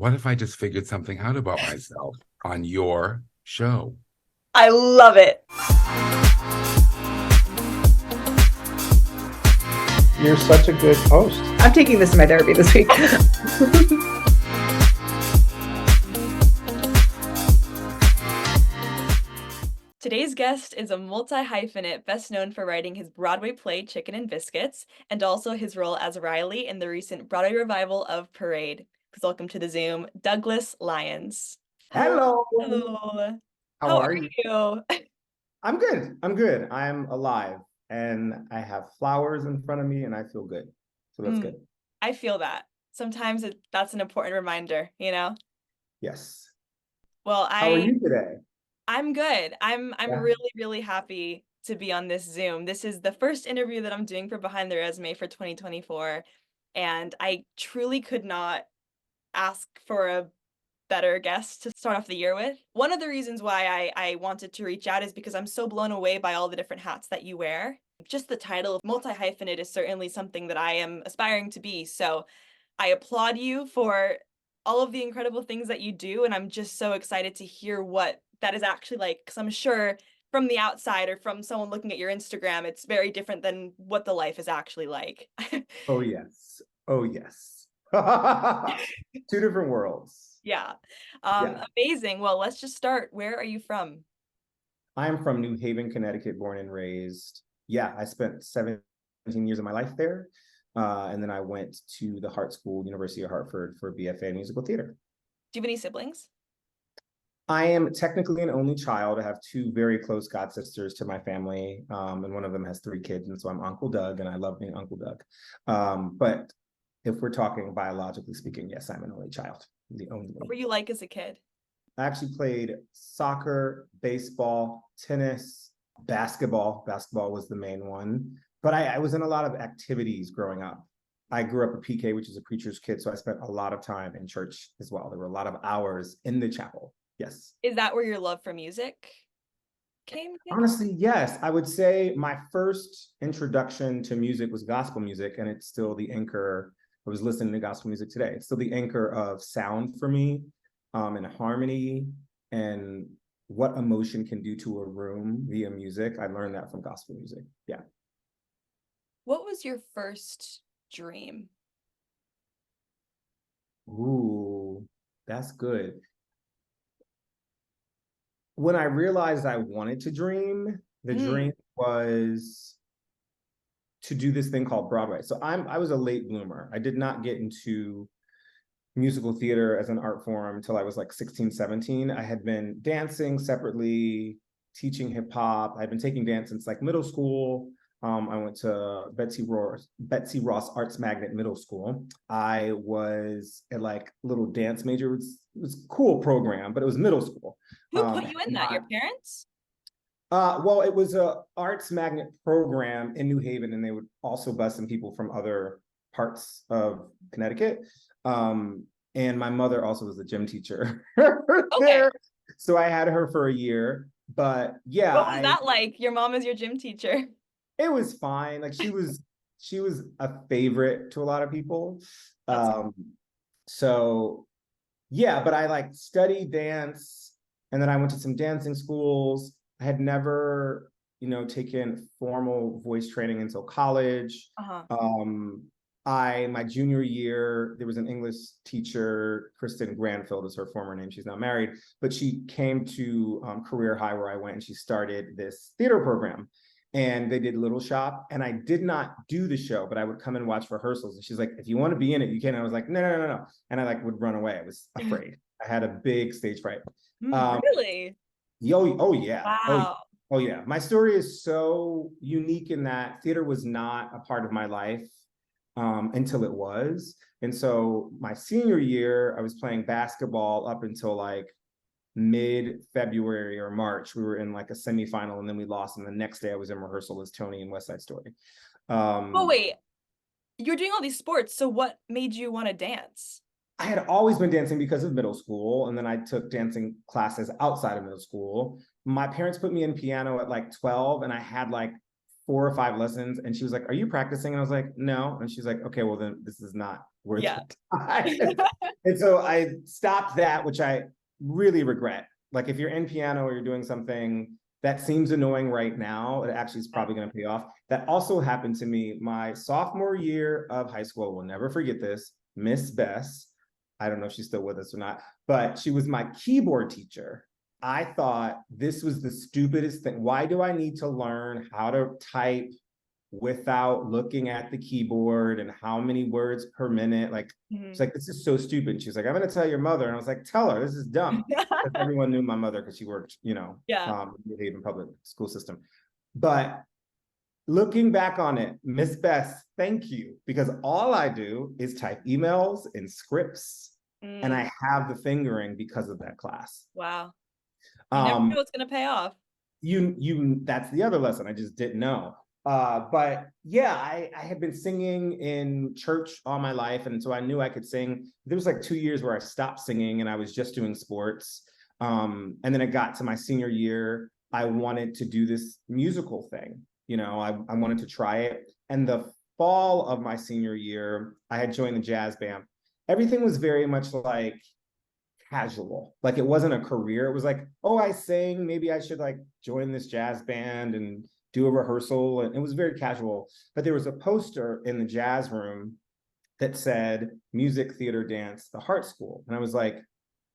what if I just figured something out about myself on your show? I love it. You're such a good host. I'm taking this in my therapy this week. Today's guest is a multi-hyphenate best known for writing his Broadway play Chicken and Biscuits and also his role as Riley in the recent Broadway revival of Parade. Please welcome to the Zoom, Douglas Lyons. Hello. Hello. How How are are you? you? I'm good. I'm good. I'm alive and I have flowers in front of me and I feel good. So that's good. I feel that. Sometimes that's an important reminder, you know? Yes. Well, How are you today? I'm good. I'm Yeah. really, really happy to be on this Zoom. This is the first interview that I'm doing for Behind the Resume for 2024, and I truly could not ask for a better guest to start off the year with. One of the reasons why I wanted to reach out is because I'm so blown away by all the different hats that you wear. Just the title of multi-hyphenate is certainly something that I am aspiring to be. So I applaud you for all of the incredible things that you do, and I'm just so excited to hear what that is actually like, because I'm sure from the outside or from someone looking at your Instagram, it's very different than what the life is actually like. Oh, yes. Oh, yes. Two different worlds. Yeah. Yeah. Amazing. Well, let's just start. Where are you from? I am from New Haven, Connecticut, born and raised. Yeah, I spent 17 years of my life there. And then I went to the Hart School, University of Hartford, for BFA in musical theater. Do you have any siblings? I am technically an only child. I have two very close god sisters to my family, and one of them has three kids, and so I'm Uncle Doug, and I love being Uncle Doug. But if we're talking biologically speaking, yes, I'm an only child, the only. What were you like as a kid? I actually played soccer, baseball, tennis, basketball. Basketball was the main one, but I was in a lot of activities growing up. I grew up a PK, which is a preacher's kid, so I spent a lot of time in church as well. There were a lot of hours in the chapel. Yes. Is that where your love for music came? Honestly, yes. I would say my first introduction to music was gospel music, and it's still the anchor. I was listening to gospel music today. It's still the anchor of sound for me, and harmony, and what emotion can do to a room via music. I learned that from gospel music. Yeah. What was your first dream? Ooh, that's good. When I realized I wanted to dream, the dream was to do this thing called Broadway. So I was a late bloomer. I did not get into musical theater as an art form until I was like 16, 17. I had been dancing separately, teaching hip hop. I'd been taking dance since like middle school. I went to Betsy Ross Arts Magnet Middle School. I was a like little dance major. It was a cool program, but it was middle school. Who put you in that? Your parents? Well, it was a arts magnet program in New Haven, and they would also bus in people from other parts of Connecticut. And my mother also was a gym teacher Okay. there, so I had her for a year. But yeah, What was that like? Your mom is your gym teacher. it was fine. Like she was a favorite to a lot of people. That's So yeah, but I like studied dance, and then I went to some dancing schools. I had never, taken formal voice training until college. uh-huh. My junior year, there was an English teacher, Kristen Granfield is her former name. She's now married, but she came to Career High where I went, and she started this theater program. And they did Little Shop, and I did not do the show, but I would come and watch rehearsals. And she's like, "If you want to be in it, you can." And I was like, "No, no, no, no," and I like would run away. I was afraid. I had a big stage fright. Um, Really? oh yeah, Wow. oh yeah. My story is so unique in that theater was not a part of my life until it was. And so my senior year, I was playing basketball up until like mid-February or March. We were in like a semifinal, and then we lost. And the next day I was in rehearsal as Tony in West Side Story. Oh, wait. You're doing all these sports, so what made you want to dance? I had always been dancing because of middle school, and then I took dancing classes outside of middle school. My parents put me in piano at like 12, and I had like 4 or 5 lessons, and she was like, "Are you practicing?" And I was like, "No." And she's like, "Okay, well then this is not worth Yeah. the time." And so I stopped that, which I really regret. Like if you're in piano or you're doing something that seems annoying right now, it actually is probably going to pay off. That also happened to me my sophomore year of high school. We'll never forget this. Miss Bess, I don't know if she's still with us or not, but she was my keyboard teacher. I thought this was the stupidest thing. Why do I need to learn how to type without looking at the keyboard and how many words per minute? Like, she's like, this is so stupid. She's like, I'm going to tell your mother. And I was like, tell her, this is dumb. Everyone knew my mother because she worked, you know, New Haven public school system. But looking back on it, Miss Bess, thank you, because all I do is type emails and scripts, and I have the fingering because of that class. Wow. You never know what's going to pay off. That's the other lesson I just didn't know. But yeah, I had been singing in church all my life, and so I knew I could sing. There was like 2 years where I stopped singing and I was just doing sports. And then it got to my senior year. I wanted to do this musical thing. You know, I wanted to try it. And the fall of my senior year, I had joined the jazz band. Everything was very much like casual. Like it wasn't a career. It was like, oh, I sing, maybe I should like join this jazz band and do a rehearsal. And it was very casual. But there was a poster in the jazz room that said music, theater, dance, the Hart School. And I was like,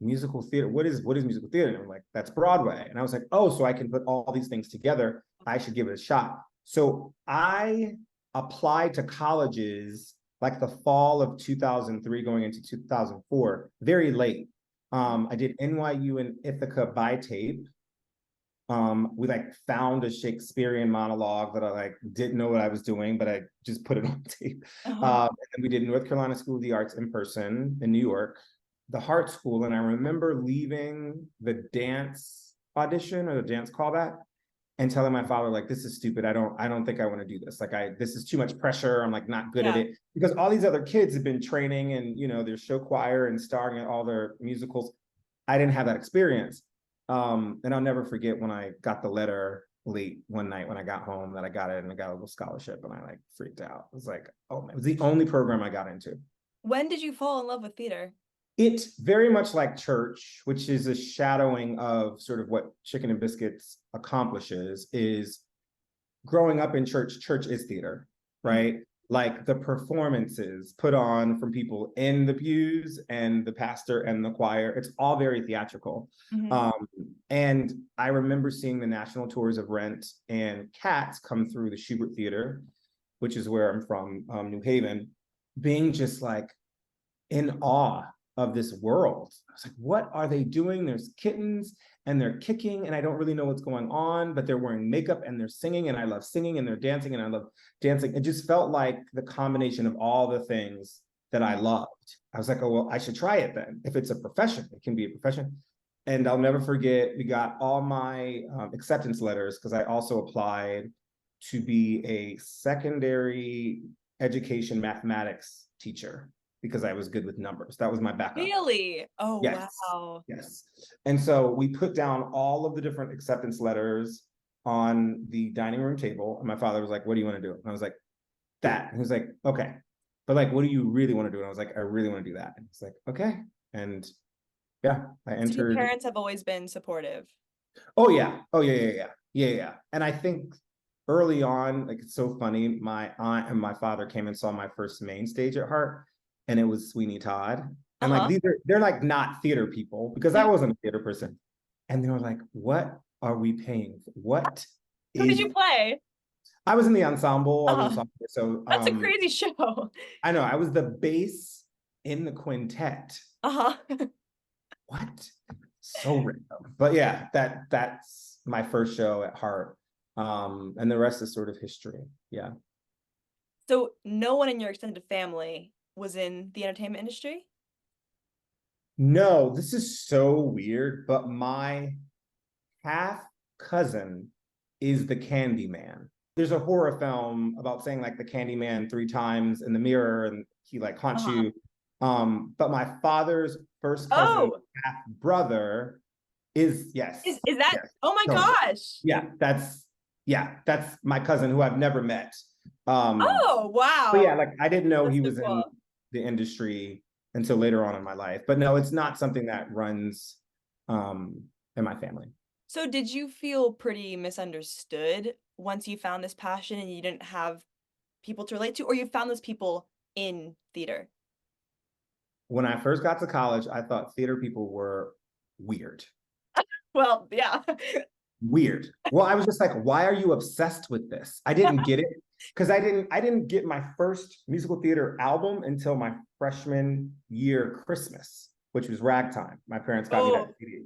musical theater, what is musical theater? And I'm like, that's Broadway. And I was like, oh, so I can put all these things together. I should give it a shot. So I applied to colleges like the fall of 2003 going into 2004, very late. I did NYU and Ithaca by tape. We like found a Shakespearean monologue that I like didn't know what I was doing, but I just put it on tape. And then we did North Carolina School of the Arts in person in New York, the Hart School. And I remember leaving the dance audition or the dance callback and telling my father, like, this is stupid. I don't think I want to do this. Like, this is too much pressure. I'm like not good at it, because all these other kids have been training and, you know, their show choir and starring in all their musicals. I didn't have that experience. And I'll never forget when I got the letter late one night when I got home that I got it and I got a little scholarship, and I like freaked out. It was like, oh man, it was the only program I got into. When did you fall in love with theater? It's very much like church, which is a shadowing of sort of what Chicken and Biscuits accomplishes. Is growing up in church, church is theater, right? Like the performances put on from people in the pews and the pastor and the choir, it's all very theatrical. And I remember seeing the national tours of Rent and Cats come through the Schubert Theater, which is where I'm from, New Haven, being just like in awe of this world. I was like, what are they doing? There's kittens and they're kicking and I don't really know what's going on, but they're wearing makeup and they're singing, and I love singing, and they're dancing and I love dancing. It just felt like the combination of all the things that I loved. I was like, oh, well, I should try it then. If it's a profession, it can be a profession. And I'll never forget, we got all my acceptance letters because I also applied to be a secondary education mathematics teacher, because I was good with numbers. That was my backup. Really? Oh, yes. Wow. Yes. And so we put down all of the different acceptance letters on the dining room table. And my father was like, what do you want to do? And I was like, that. And he was like, okay. But like, what do you really want to do? And I was like, I really want to do that. And he's like, okay. And yeah, I entered. So your parents have always been supportive. Oh, yeah. Oh, yeah. And I think early on, like, it's so funny. My aunt and my father came and saw my first main stage at Hart. And it was Sweeney Todd. And like, they're like not theater people, because I wasn't a theater person. And they were like, what are we paying for? What Who did you play? I was in the ensemble. So that's a crazy show. I know, I was the bass in the quintet. What? So random. But yeah, that's my first show at Hart. And the rest is sort of history. Yeah. So no one in your extended family was in the entertainment industry? No, this is so weird, but my half cousin is the Candyman. There's a horror film about saying like the Candyman 3 times in the mirror and he like haunts you. But my father's first cousin, half brother, is yes. Is that? Yes. Oh my gosh. That's my cousin who I've never met. Oh wow. But yeah, like I didn't know he was in the industry until later on in my life. But no, it's not something that runs in my family. So did you feel pretty misunderstood once you found this passion and you didn't have people to relate to, or you found those people in theater? When I first got to college, I thought theater people were weird. Well, yeah. Weird. Well, I was just like, why are you obsessed with this? I didn't get it because I didn't get my first musical theater album until my freshman year Christmas, which was Ragtime. My parents got me that CD.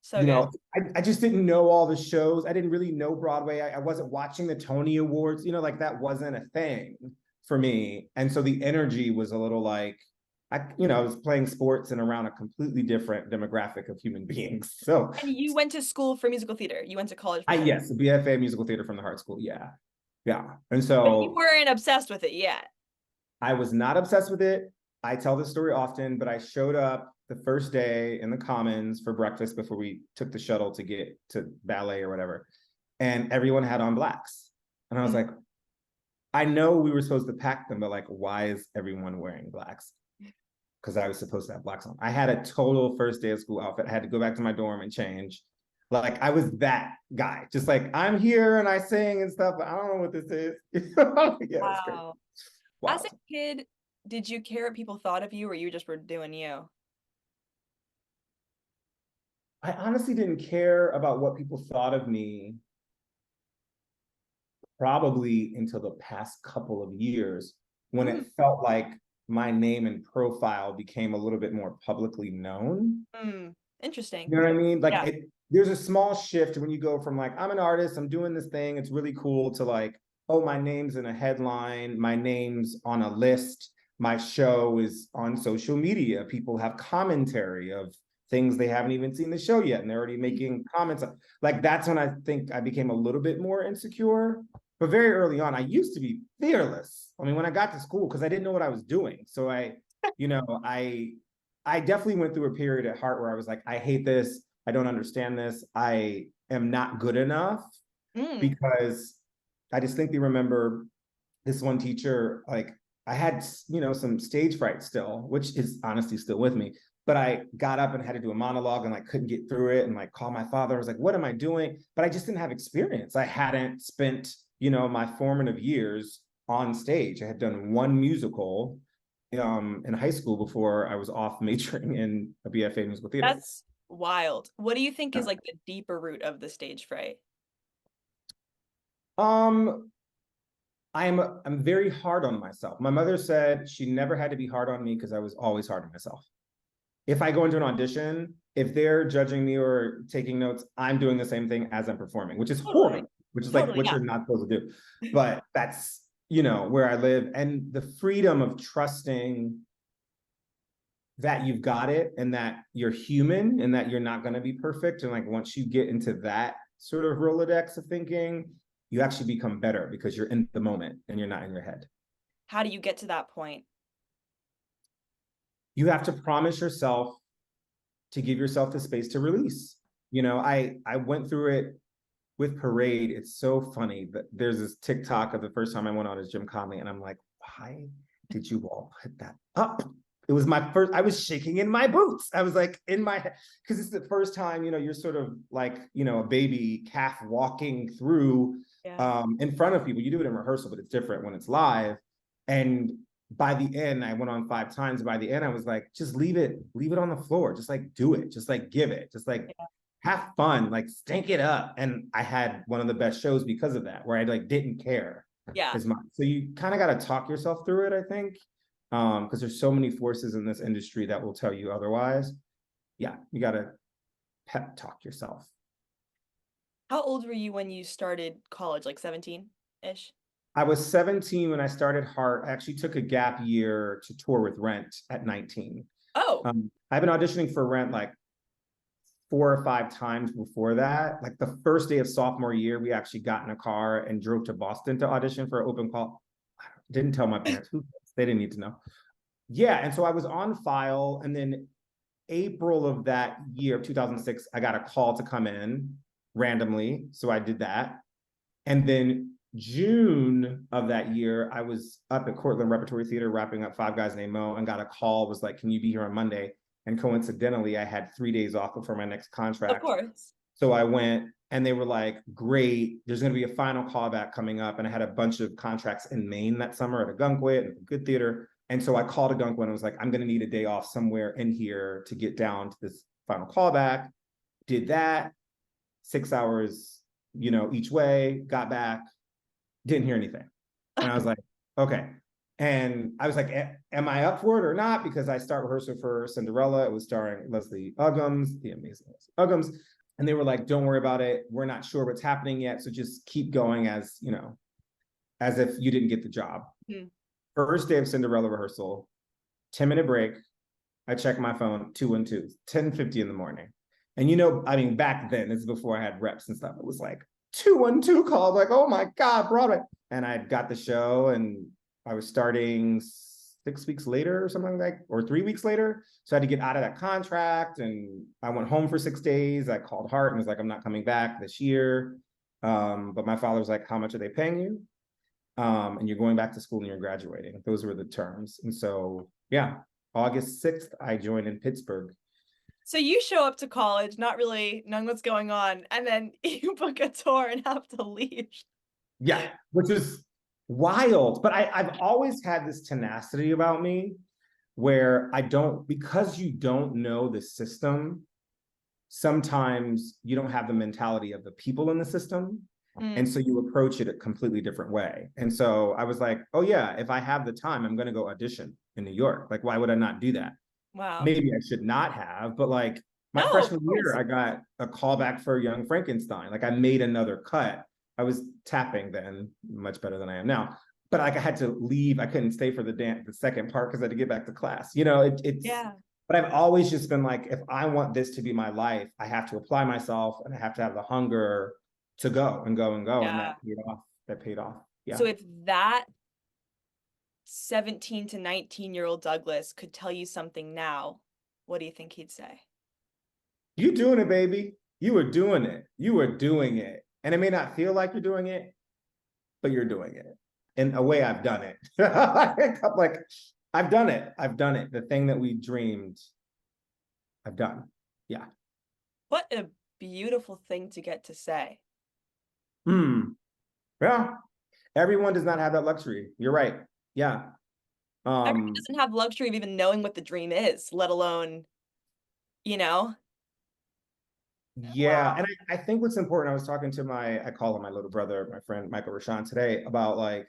So You good. know, I just didn't know all the shows. I didn't really know Broadway. I wasn't watching the Tony Awards, you know, like that wasn't a thing for me. And so the energy was a little like, I was playing sports and around a completely different demographic of human beings. So And you went to school for musical theater. You went to college for yes, a BFA musical theater from the Hart School. Yeah. Yeah. And But you so weren't obsessed with it yet. I was not obsessed with it. I tell this story often, but I showed up the first day in the Commons for breakfast before we took the shuttle to get to ballet or whatever. And everyone had on blacks. And I was like, I know we were supposed to pack them, but like, why is everyone wearing blacks? Because I was supposed to have blacks on. I had a total first day of school outfit. I had to go back to my dorm and change. Like I was that guy, just like I'm here and I sing and stuff, but I don't know what this is. Yeah, it's crazy. Wow. Wow. As a kid, did you care what people thought of you, or you just were doing you? I honestly didn't care about what people thought of me probably until the past couple of years when it felt like my name and profile became a little bit more publicly known. Interesting. You know what I mean? Like Yeah. there's a small shift when you go from like, I'm an artist, I'm doing this thing, it's really cool, to like, oh, my name's in a headline, my name's on a list, my show is on social media, people have commentary of things they haven't even seen the show yet and they're already making comments. Like that's when I think I became a little bit more insecure. But very early on, I used to be fearless. I mean, when I got to school, because I didn't know what I was doing. So I definitely went through a period at Hart where I was like, I hate this. I don't understand this. I am not good enough, because I distinctly remember this one teacher, like I had, some stage fright still, which is honestly still with me. But I got up and had to do a monologue and like couldn't get through it and like call my father. I was like, what am I doing? But I just didn't have experience. I hadn't spent, my formative years on stage. I had done one musical in high school before I was off majoring in a BFA musical theater. That's wild. What do you think is like the deeper root of the stage fright? I'm very hard on myself. My mother said she never had to be hard on me because I was always hard on myself. If I go into an audition, if they're judging me or taking notes, I'm doing the same thing as I'm performing, which is horrible, which is like what you're not supposed to do. But that's, where I live. And the freedom of trusting that you've got it and that you're human and that you're not going to be perfect. And like, once you get into that sort of Rolodex of thinking, you actually become better because you're in the moment and you're not in your head. How do you get to that point? You have to promise yourself to give yourself the space to release. I went through it with Parade. It's so funny that there's this TikTok of the first time I went on as Jim Conley, and I'm like, why did you all put that up? It was my first, I was shaking in my boots. I was like in my head, because it's the first time, you're sort of like, a baby calf walking through in front of people. You do it in rehearsal, but it's different when it's live. And by the end, I went on 5 times. By the end, I was like, just leave it on the floor. Just like do it. Just like give it. Just like have fun. Like stink it up. And I had one of the best shows because of that, where I like didn't care as much. So you kind of got to talk yourself through it, I think, because there's so many forces in this industry that will tell you otherwise. Yeah, you got to pep talk yourself. How old were you when you started college? Like 17-ish? I was 17 when I started Hart. I actually took a gap year to tour with Rent at 19. Oh. I've been auditioning for Rent like 4 or 5 times before that. Like the first day of sophomore year, we actually got in a car and drove to Boston to audition for an open call. Didn't tell my parents. They didn't need to know. Yeah, and so I was on file, and then April of that year of 2006, I got a call to come in randomly. So I did that. And then June of that year, I was up at Cortland Repertory Theater wrapping up Five Guys Named Mo and got a call, was like, can you be here on Monday? And coincidentally, I had 3 days off before my next Of contract. course. So I went and they were like, great, there's going to be a final callback coming up. And I had a bunch of contracts in Maine that summer at Agunquit and a good theater. And so I called Agunquit and was like, I'm going to need a day off somewhere in here to get down to this final callback. Did that, 6 hours, each way, got back, didn't hear anything. And I was like, okay. And I was like, am I up for it or not? Because I start rehearsal for Cinderella. It was starring Leslie Uggams, the amazing Leslie Uggams. And they were like, don't worry about it. We're not sure what's happening yet. So just keep going as if you didn't get the job. First day of Cinderella rehearsal, 10-minute break. I check my phone, 212, 10:50 in the morning. And back then, this is before I had reps and stuff. It was like 212 call, like, oh my God, Broadway. And I got the show and I was starting 6 weeks later or something like that, or 3 weeks later. So I had to get out of that contract and I went home for 6 days. I called Hart and was like, I'm not coming back this year. But my father was like, how much are they paying you? And you're going back to school and you're graduating. Those were the terms. And so, yeah, August 6th, I joined in Pittsburgh. So you show up to college, not really knowing what's going on, and then you book a tour and have to leave. Yeah, which is wild. But I've always had this tenacity about me where because you don't know the system, sometimes you don't have the mentality of the people in the system. And so you approach it a completely different way. And so I was like, oh yeah, if I have the time, I'm going to go audition in New York. Like, why would I not do that? Wow. Maybe I should not have, but like my freshman year, I got a call back for Young Frankenstein. Like I made another cut. I was tapping then, much better than I am now. But like I had to leave. I couldn't stay for the second part because I had to get back to class. Yeah. But I've always just been like, if I want this to be my life, I have to apply myself and I have to have the hunger to go and go and go. Yeah. And that paid off. That paid off. Yeah. So if that 17 to 19-year-old Douglas could tell you something now, what do you think he'd say? You doing it, baby. You were doing it. You were doing it. And it may not feel like you're doing it, but you're doing it. In a way, I've done it. Like, I've done it. I've done it. The thing that we dreamed, I've done. Yeah. What a beautiful thing to get to say. Yeah. Everyone does not have that luxury. You're right. Yeah. Everyone doesn't have the luxury of even knowing what the dream is, let alone, Yeah. Wow. And I think what's important, I was talking to I call him my little brother, my friend, Michael Rashawn today, about like,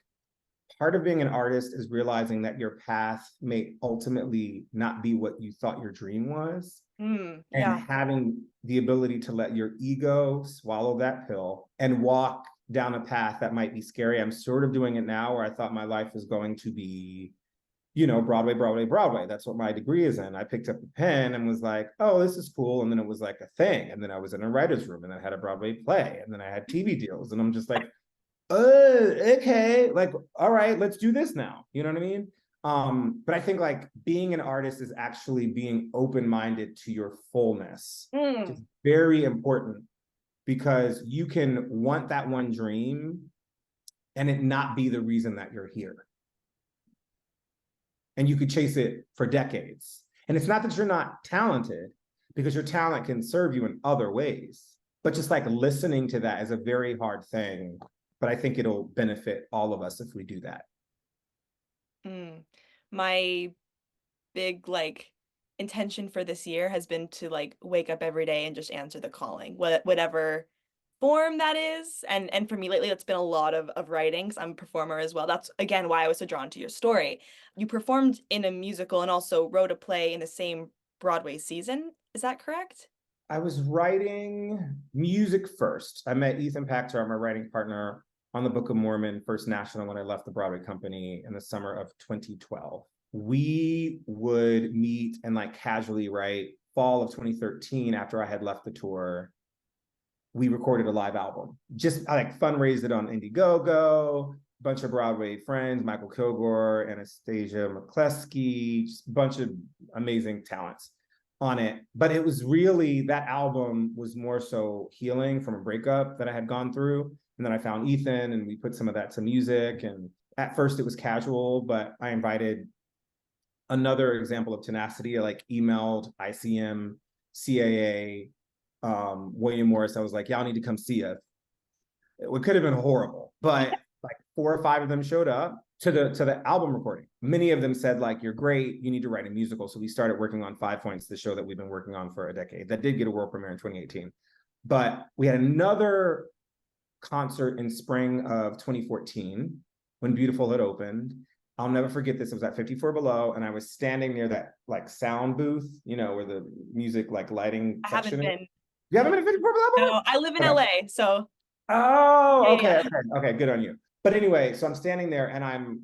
part of being an artist is realizing that your path may ultimately not be what you thought your dream was. And having the ability to let your ego swallow that pill and walk down a path that might be scary. I'm sort of doing it now where I thought my life was going to be, Broadway, Broadway, Broadway. That's what my degree is in. I picked up a pen and was like, oh, this is cool. And then it was like a thing. And then I was in a writer's room and I had a Broadway play and then I had TV deals. And I'm just like, okay, like, all right, let's do this now. You know what I mean? But I think like being an artist is actually being open-minded to your fullness. It's very important because you can want that one dream and it not be the reason that you're here. And you could chase it for decades. And it's not that you're not talented, because your talent can serve you in other ways. But just like listening to that is a very hard thing. But I think it'll benefit all of us if we do that. My big intention for this year has been to wake up every day and just answer the calling, whatever form that is. And for me lately, it's been a lot of writings. I'm a performer as well. That's again why I was so drawn to your story. You performed in a musical and also wrote a play in the same Broadway season. Is that correct? I was writing music first. I met Ethan Pactor, my writing partner, on the Book of Mormon, first national, when I left the Broadway company in the summer of 2012. We would meet and casually write. Fall of 2013, after I had left the tour, we recorded a live album. Just fundraised it on Indiegogo, bunch of Broadway friends, Michael Kilgore, Anastasia McCleskey, just a bunch of amazing talents on it. But it was really, that album was more so healing from a breakup that I had gone through. And then I found Ethan and we put some of that to music. And at first it was casual, but I invited another example of tenacity. I like emailed ICM, CAA, William Morris. I was like, y'all need to come see us. It could have been horrible, but like 4 or 5 of them showed up to the album recording. Many of them said like, you're great, you need to write a musical. So we started working on 5 Points, the show that we've been working on for a decade. That did get a world premiere in 2018. But we had another concert in spring of 2014 when Beautiful had opened. I'll never forget this. It was at 54 Below, and I was standing near that like sound booth, you know, where the music like lighting I section haven't is. been. You haven't been to 54 Below? No, I live in Okay. LA, so. Oh, Yeah, okay, yeah. okay, good on you. But anyway, so I'm standing there and I'm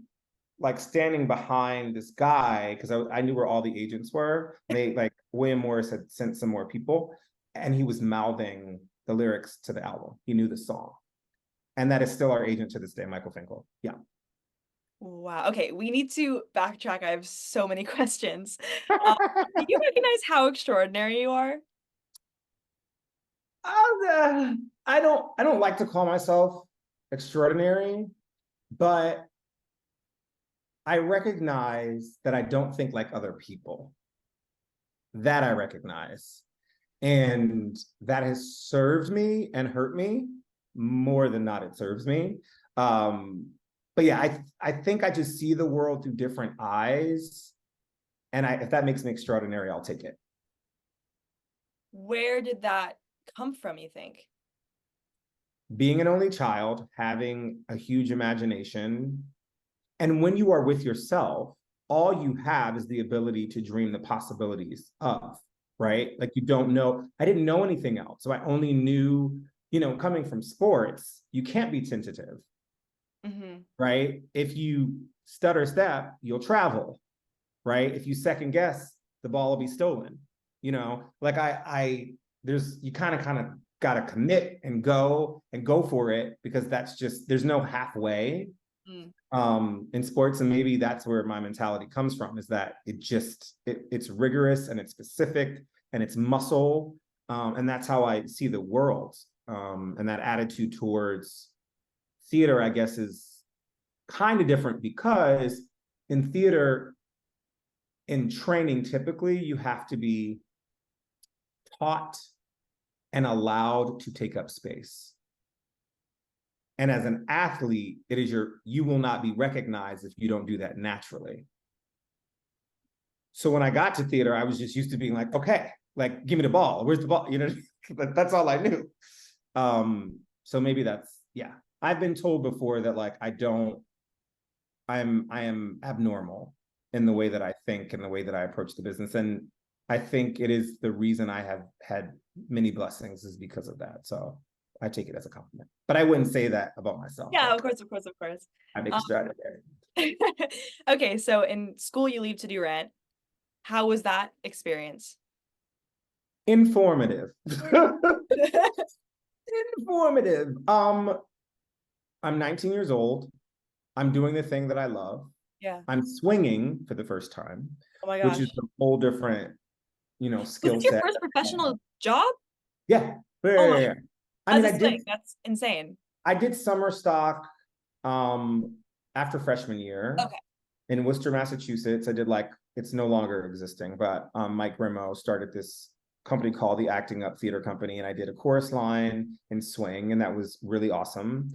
like standing behind this guy because I knew where all the agents were. They like William Morris had sent some more people, and he was mouthing the lyrics to the album. He knew the song. And that is still our agent to this day, Michael Finkel. Yeah. Wow. Okay, we need to backtrack. I have so many questions. Do you recognize how extraordinary you are? I don't like to call myself extraordinary, but I recognize that I don't think like other people. That I recognize. And that has served me and hurt me more than not it serves me. But yeah, I think I just see the world through different eyes. And if that makes me extraordinary, I'll take it. Where did that come from, you think? Being an only child, having a huge imagination. And when you are with yourself, all you have is the ability to dream the possibilities of, right? Like you don't know, I didn't know anything else. So I only knew, you know, coming from sports, you can't be tentative, right? If you stutter step, you'll travel, right? If you second guess, the ball will be stolen, you know? Like you kind of got to commit and go for it, because that's just, there's no halfway. In sports, and maybe that's where my mentality comes from, is that it's rigorous and it's specific and it's muscle, and that's how I see the world, and that attitude towards theater, I guess, is kind of different, because in theater, in training, typically you have to be taught and allowed to take up space. And as an athlete, you will not be recognized if you don't do that naturally. So when I got to theater, I was just used to being like, okay, like, give me the ball. Where's the ball? You know, that's all I knew. So maybe that's, yeah. I've been told before that like, I am abnormal in the way that I think and the way that I approach the business. And I think it is the reason I have had many blessings is because of that. So I take it as a compliment, but I wouldn't say that about myself. Yeah, like, of course. I'm extraordinary. Okay, so in school you leave to do Rent. How was that experience? Informative. Informative. I'm 19 years old. I'm doing the thing that I love. Yeah. I'm swinging for the first time, Oh my gosh. which is a whole different, you know, skill set. Was this your first professional job? Yeah. Yeah. I mean, that's insane. I did summer stock after freshman year. Okay. In Worcester, Massachusetts. I did like, it's no longer existing, but Mike Remo started this company called the Acting Up Theater Company, and I did a chorus line and swing, and that was really awesome.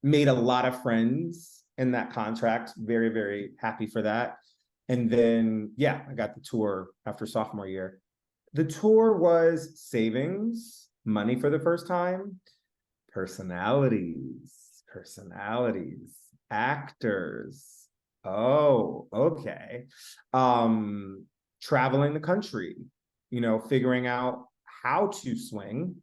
Made a lot of friends in that contract. Very, very happy for that. And then, yeah, I got the tour after sophomore year. The tour was savings, money for the first time, personalities, actors. Oh, okay. Traveling the country, you know, figuring out how to swing,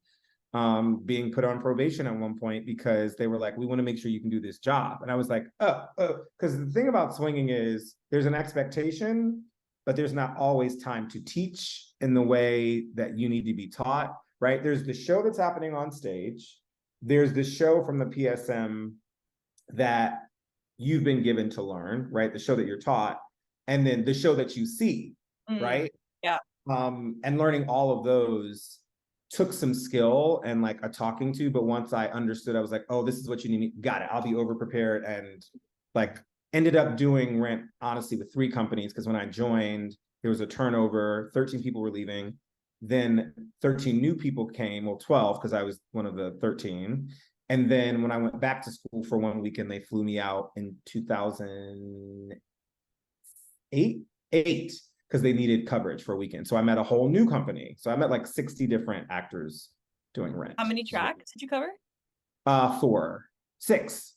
being put on probation at one point because they were like, we want to make sure you can do this job. And I was like, because the thing about swinging is there's an expectation, but there's not always time to teach in the way that you need to be taught, right? There's the show that's happening on stage. There's the show from the PSM that you've been given to learn, right? The show that you're taught, and then the show that you see, right? Yeah. And learning all of those took some skill and like a talking to, but once I understood, I was like, oh, this is what you need. Got it. I'll be over prepared, and like ended up doing rent honestly with 3 companies, because when I joined, there was a turnover, 13 people were leaving. Then 13 new people came, well, 12, because I was one of the 13. And then when I went back to school for 1 weekend, they flew me out in 2008, because they needed coverage for a weekend. So I met a whole new company. So I met like 60 different actors doing rent. How many tracks did you cover? 4, 6.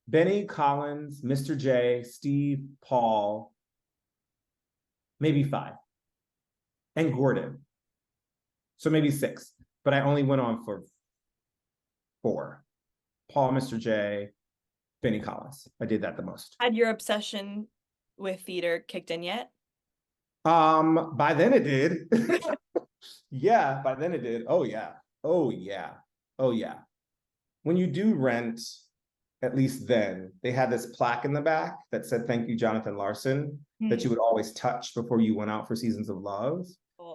Benny, Collins, Mr. J, Steve, Paul, maybe 5. And Gordon. So maybe 6. But I only went on for 4. Paul, Mr. J, Benny, Collins. I did that the most. Had your obsession with theater kicked in yet? By then it did. Yeah, by then it did. Oh yeah. When you do rent, at least then, they had this plaque in the back that said, "Thank you, Jonathan Larson," that you would always touch before you went out for Seasons of Love.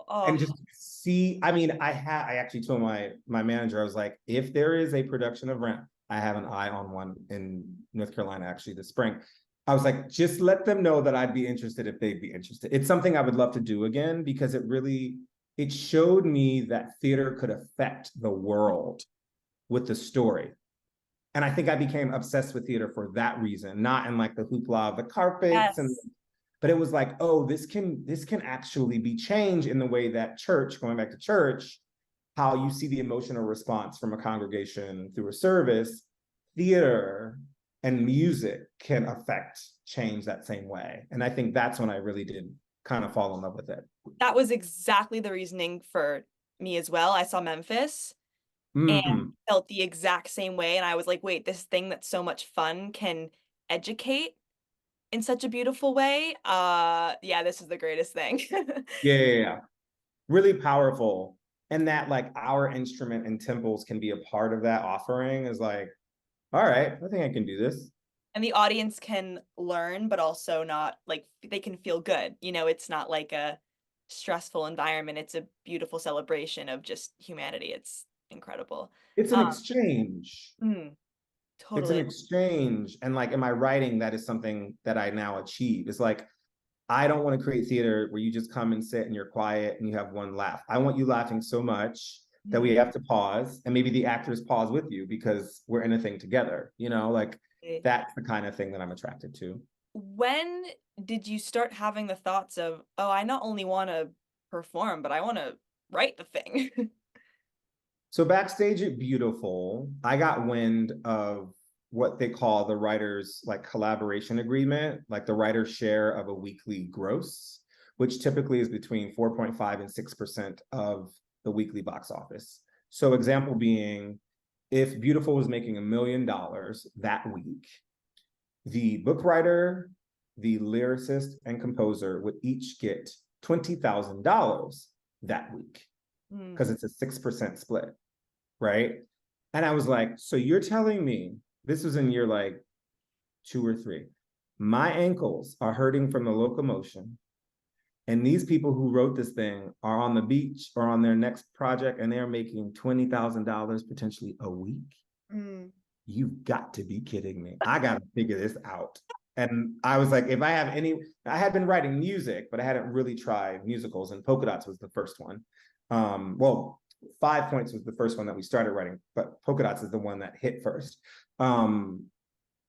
And just see, I mean, I actually told my manager, I was like, if there is a production of Rent, I have an eye on one in North Carolina, actually this spring. I was like, just let them know that I'd be interested if they'd be interested. It's something I would love to do again, because it showed me that theater could affect the world with the story. And I think I became obsessed with theater for that reason, not in like the hoopla of the carpets, but it was like, oh, this can actually be changed in the way that church, going back to church, how you see the emotional response from a congregation through a service, theater and music can affect change that same way. And I think that's when I really did kind of fall in love with it. That was exactly the reasoning for me as well. I saw Memphis and felt the exact same way. And I was like, wait, this thing that's so much fun can educate in such a beautiful way. Yeah, this is the greatest thing. Yeah. Really powerful. And that like our instrument and temples can be a part of that offering is like, all right, I think I can do this. And the audience can learn, but also not like they can feel good. You know, it's not like a stressful environment. It's a beautiful celebration of just humanity. It's incredible. It's an exchange. Totally. It's an exchange. And like in my writing, that is something that I now achieve. It's like, I don't want to create theater where you just come and sit and you're quiet and you have one laugh. I want you laughing so much that we have to pause, and maybe the actors pause with you because we're in a thing together, you know, like that's the kind of thing that I'm attracted to. When did you start having the thoughts of, oh, I not only want to perform, but I want to write the thing? So backstage at Beautiful, I got wind of what they call the writers like collaboration agreement, like the writer's share of a weekly gross, which typically is between 4.5 and 6% of the weekly box office. So example being, if Beautiful was making $1 million that week, the book writer, the lyricist, and composer would each get $20,000 that week, because it's a 6% split, right? And I was like, so you're telling me, this was in year like 2 or 3, my ankles are hurting from the locomotion, and these people who wrote this thing are on the beach or on their next project, and they're making $20,000 potentially a week? You've got to be kidding me. I got to figure this out. And I was like, if I have any, I had been writing music, but I hadn't really tried musicals, and Polka Dots was the first one. Well, 5 Points was the first one that we started writing, but Polka Dots is the one that hit first.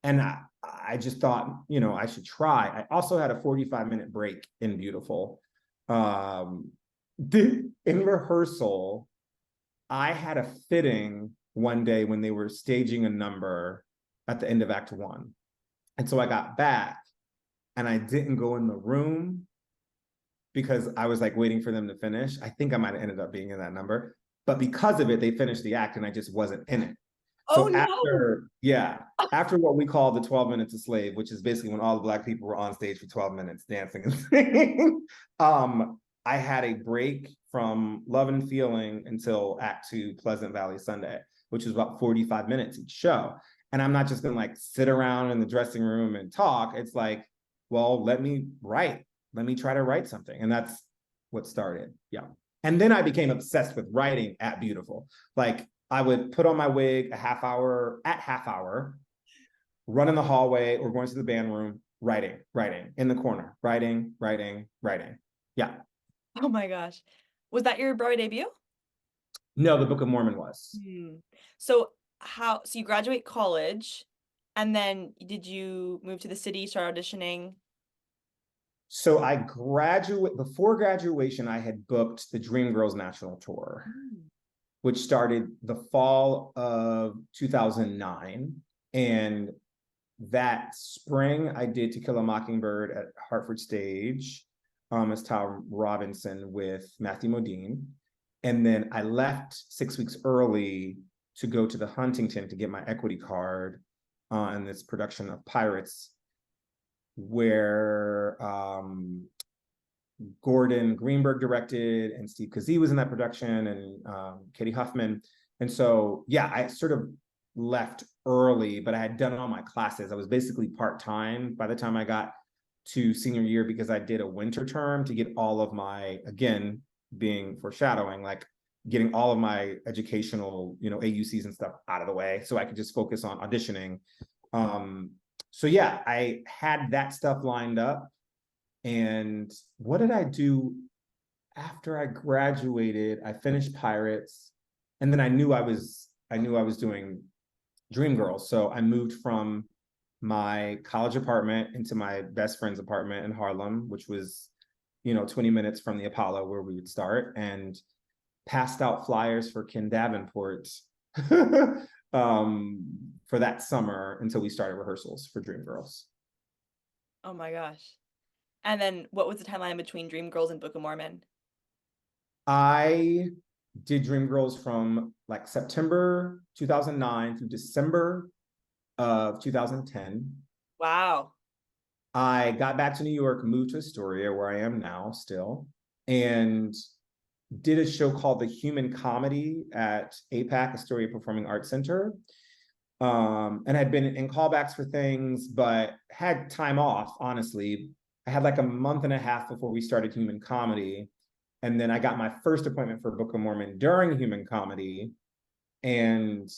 And I just thought, you know, I should try. I also had a 45-minute break in Beautiful. In rehearsal, I had a fitting one day when they were staging a number at the end of Act 1. And so I got back and I didn't go in the room because I was like waiting for them to finish. I think I might have ended up being in that number, but because of it, they finished the act and I just wasn't in it. So after what we call the 12 minutes a slave, which is basically when all the Black people were on stage for 12 minutes dancing and singing, I had a break from Love and Feeling until Act 2, Pleasant Valley Sunday, which was about 45 minutes each show. And I'm not just gonna like sit around in the dressing room and talk. It's like, well, let me write. Let me try to write something. And that's what started. Yeah. And then I became obsessed with writing at Beautiful. Like I would put on my wig at half hour, run in the hallway or going to the band room, writing in the corner, writing. Yeah. Oh my gosh. Was that your Broadway debut? No, the Book of Mormon was. So so you graduate college and then did you move to the city, start auditioning? So before graduation, I had booked the Dreamgirls National Tour, which started the fall of 2009. And that spring, I did To Kill a Mockingbird at Hartford Stage as Tom Robinson with Matthew Modine. And then I left 6 weeks early to go to the Huntington to get my equity card in this production of Pirates, where Gordon Greenberg directed and Steve Kazee was in that production, and Katie Huffman. And so, yeah, I sort of left early, but I had done all my classes. I was basically part-time by the time I got to senior year, because I did a winter term to get all of my, again, being foreshadowing, like getting all of my educational, AUCs and stuff out of the way so I could just focus on auditioning. So yeah, I had that stuff lined up. And what did I do after I graduated? I finished Pirates, and then I knew I was doing Dreamgirls. So I moved from my college apartment into my best friend's apartment in Harlem, which was, 20 minutes from the Apollo where we would start, and passed out flyers for Ken Davenport for that summer until we started rehearsals for Dreamgirls. Oh my gosh. And then what was the timeline between Dreamgirls and Book of Mormon? I did Dreamgirls from like September 2009 through December of 2010. Wow. I got back to New York, moved to Astoria, where I am now still, and did a show called The Human Comedy at APAC, Astoria Performing Arts Center. And had been in callbacks for things, but had time off, honestly. I had like a month and a half before we started Human Comedy. And then I got my first appointment for Book of Mormon during Human Comedy. And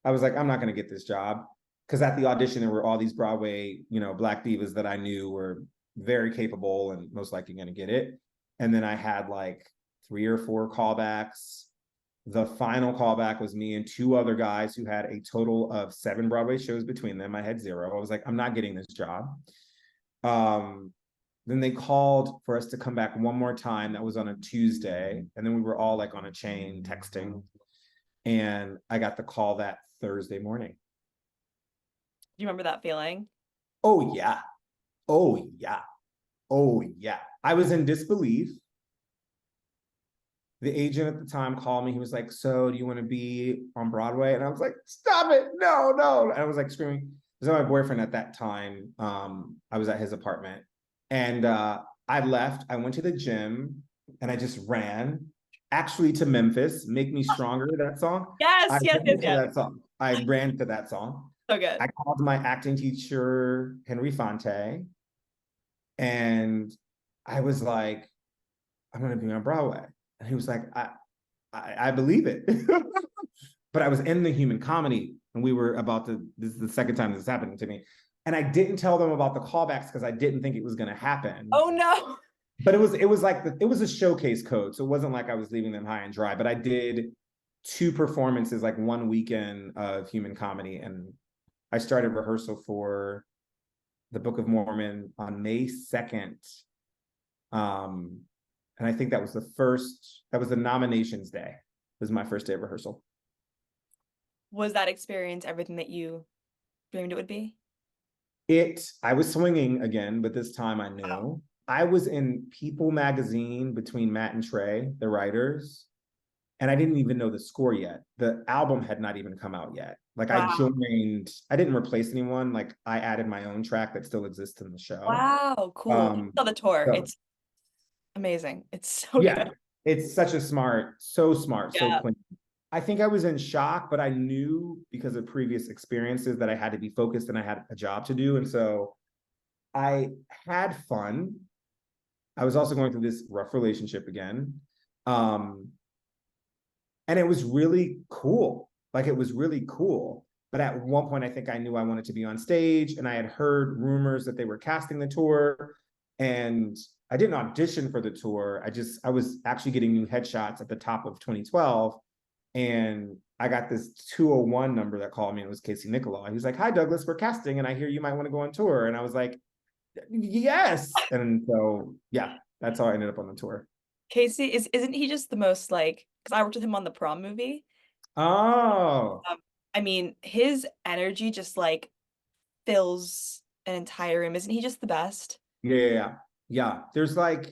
I was like, I'm not going to get this job. Because at the audition, there were all these Broadway, Black divas that I knew were very capable and most likely going to get it. And then I had like 3 or 4 callbacks. The final callback was me and 2 other guys who had a total of 7 Broadway shows between them. I had 0. I was like, I'm not getting this job. Then they called for us to come back one more time. That was on a Tuesday. And then we were all like on a chain texting. And I got the call that Thursday morning. Do you remember that feeling? Oh, yeah. Oh, yeah. Oh, yeah. I was in disbelief. The agent at the time called me. He was like, so do you want to be on Broadway? And I was like, stop it. No, no. And I was like screaming. It was my boyfriend at that time. I was at his apartment. And I left. I went to the gym and I just ran, actually, to Memphis, Make Me Stronger, that song. Yes. That song. I ran to that song. So good. I called my acting teacher, Henry Fonte. And I was like, I'm going to be on Broadway. And he was like, I believe it. But I was in the Human Comedy, and we were this is the second time this is happening to me. And I didn't tell them about the callbacks because I didn't think it was going to happen. Oh no. But it was a showcase code. So it wasn't like I was leaving them high and dry, but I did 2 performances, like one weekend of Human Comedy. And I started rehearsal for the Book of Mormon on May 2nd. And I think that was the nominations day. It was my first day of rehearsal. Was that experience everything that you dreamed it would be? I was swinging again, but this time I knew. Wow. I was in People magazine between Matt and Trey, the writers, and I didn't even know the score yet. The album had not even come out yet. Like, wow. I didn't replace anyone. Like, I added my own track that still exists in the show. Wow, cool. I saw the tour. It's amazing. It's so good. It's so smart, so clean. I think I was in shock, but I knew because of previous experiences that I had to be focused and I had a job to do. And so I had fun. I was also going through this rough relationship again. And it was really cool. Like, it was really cool. But at one point, I think I knew I wanted to be on stage, and I had heard rumors that they were casting the tour, and I didn't audition for the tour. I was actually getting new headshots at the top of 2012, and I got this 201 number that called me, and it was Casey Nicholaw. He was like, "Hi, Douglas, we're casting, and I hear you might want to go on tour." And I was like, "Yes." And so, yeah, that's how I ended up on the tour. Casey isn't he just the most like, because I worked with him on the Prom movie. Oh, I mean, his energy just like fills an entire room. Isn't he just the best? yeah. There's like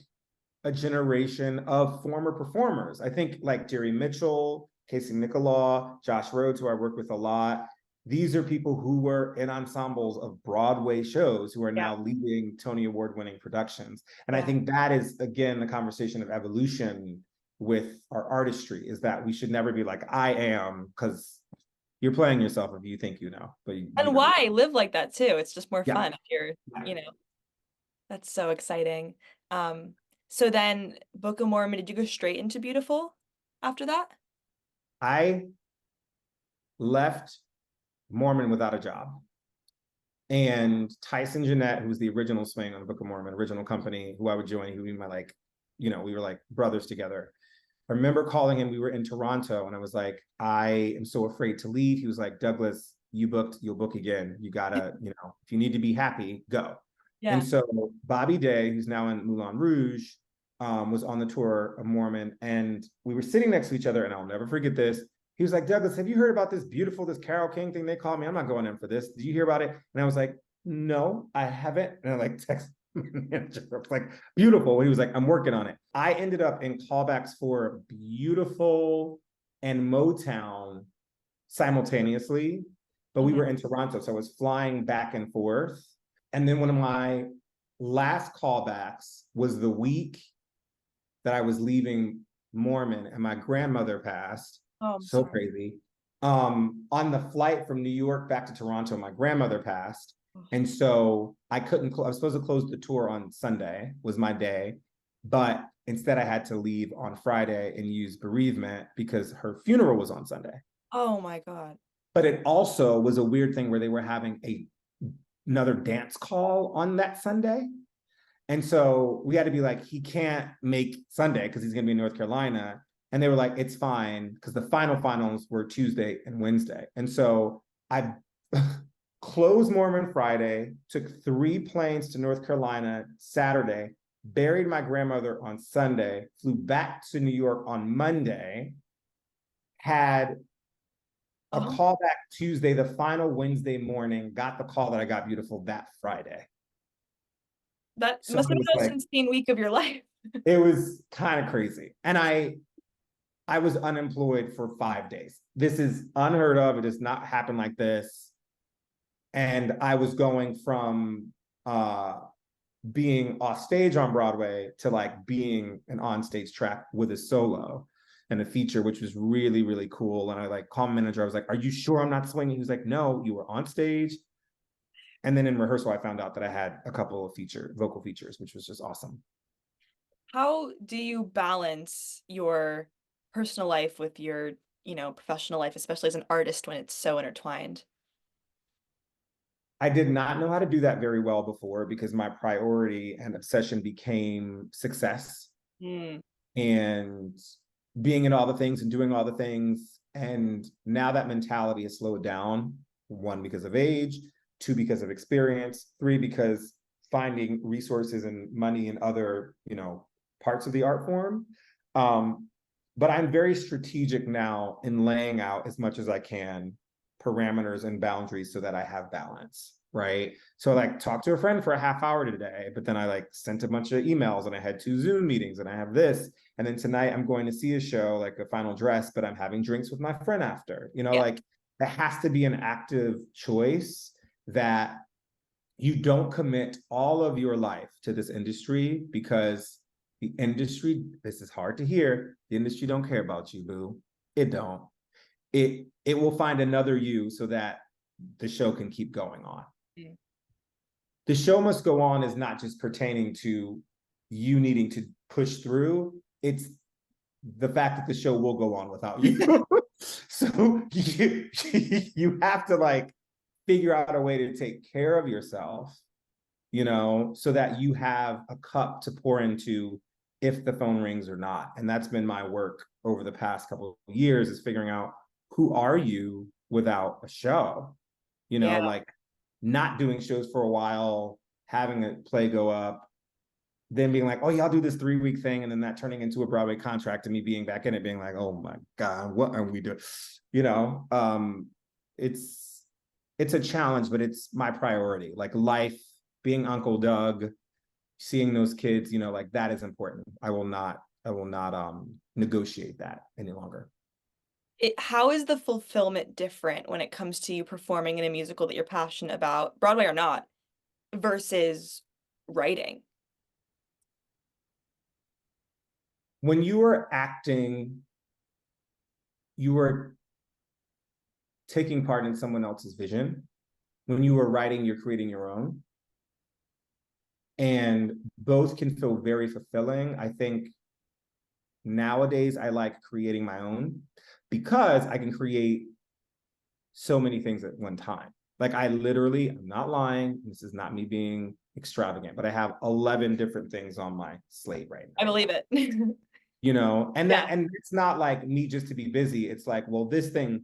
a generation of former performers. I think like Jerry Mitchell, Casey Nicholaw, Josh Rhodes, who I work with a lot. These are people who were in ensembles of Broadway shows who are now leading Tony Award-winning productions. And I think that is, again, the conversation of evolution with our artistry, is that we should never be like, I am, because you're playing yourself if you think you know. But And why live like that too? It's just more Yeah. fun if you're, you know. That's so exciting. So then Book of Mormon, did you go straight into Beautiful after that? I left Mormon without a job. And Tyson Jeanette, who was the original swing on the Book of Mormon, original company, who I would join, who we my like, we were like brothers together. I remember calling him, we were in Toronto, and I was like, I am so afraid to leave. He was like, Douglas, you booked, you'll book again. You gotta, if you need to be happy, go. Yeah. And so Bobby Day, who's now in Moulin Rouge, was on the tour of Mormon, and we were sitting next to each other, and I'll never forget this. He was like, Douglas, have you heard about this Carole King thing they called me? I'm not going in for this. Did you hear about it? And I was like, no, I haven't. And I like text my manager. I was like, beautiful. He was like, I'm working on it. I ended up in callbacks for Beautiful and Motown simultaneously, but we were in Toronto, so I was flying back and forth. And then one of my last callbacks was the week that I was leaving Mormon, and my grandmother passed. Oh, I'm so sorry. crazy. On the flight from New York back to Toronto, my grandmother passed. And so I couldn't, I was supposed to close the tour on Sunday, was my day. But instead I had to leave on Friday and use bereavement because her funeral was on Sunday. Oh my God. But it also was a weird thing where they were having another dance call on that Sunday. And so we had to be like, he can't make Sunday because he's going to be in North Carolina. And they were like, it's fine, because the finals were Tuesday and Wednesday. And so I closed Mormon Friday, took 3 planes to North Carolina Saturday, buried my grandmother on Sunday, flew back to New York on Monday, had a call back Tuesday, the final Wednesday morning, got the call that I got Beautiful that Friday. That must have been the most insane week of your life. It was kind of crazy. And I was unemployed for 5 days. This is unheard of. It does not happen like this. And I was going from being off stage on Broadway to like being an on-stage track with a solo and a feature, which was really, really cool. And I like called my manager. I was like, are you sure I'm not swinging? He was like, no, you were on stage. And then in rehearsal, I found out that I had a couple of vocal features, which was just awesome. How do you balance your personal life with your, professional life, especially as an artist when it's so intertwined? I did not know how to do that very well before because my priority and obsession became success and being in all the things and doing all the things. And now that mentality has slowed down, 1, because of age, 2, because of experience, 3, because finding resources and money in other, parts of the art form. But I'm very strategic now in laying out as much as I can parameters and boundaries so that I have balance, right? So like talk to a friend for a half hour today, but then I like sent a bunch of emails and I had 2 Zoom meetings and I have this. And then tonight I'm going to see a show, like a final dress, but I'm having drinks with my friend after, like it has to be an active choice that you don't commit all of your life to this industry, because the industry, this is hard to hear, the industry don't care about you, boo. It don't. It will find another you so that the show can keep going on. The show must go on is not just pertaining to you needing to push through. It's the fact that the show will go on without you. So you have to like figure out a way to take care of yourself, you know, so that you have a cup to pour into if the phone rings or not. And that's been my work over the past couple of years, is figuring out, who are you without a show? You know, like not doing shows for a while, having a play go up, then being like, oh yeah, I'll do this 3-week thing, and then that turning into a Broadway contract, and me being back in it, being like, oh my God, what are we doing? You know, it's a challenge, but it's my priority. Like life, being Uncle Doug, seeing those kids, you know, like that is important. I will not negotiate that any longer. How is the fulfillment different when it comes to you performing in a musical that you're passionate about, Broadway or not, versus writing? When you are acting, you are taking part in someone else's vision. When you are writing, you're creating your own. And both can feel very fulfilling. I think nowadays I like creating my own because I can create so many things at one time. Like I literally, I'm not lying, this is not me being extravagant, but I have 11 different things on my slate right now. I believe it. You know, and that, and it's not like me just to be busy. It's like, well, this thing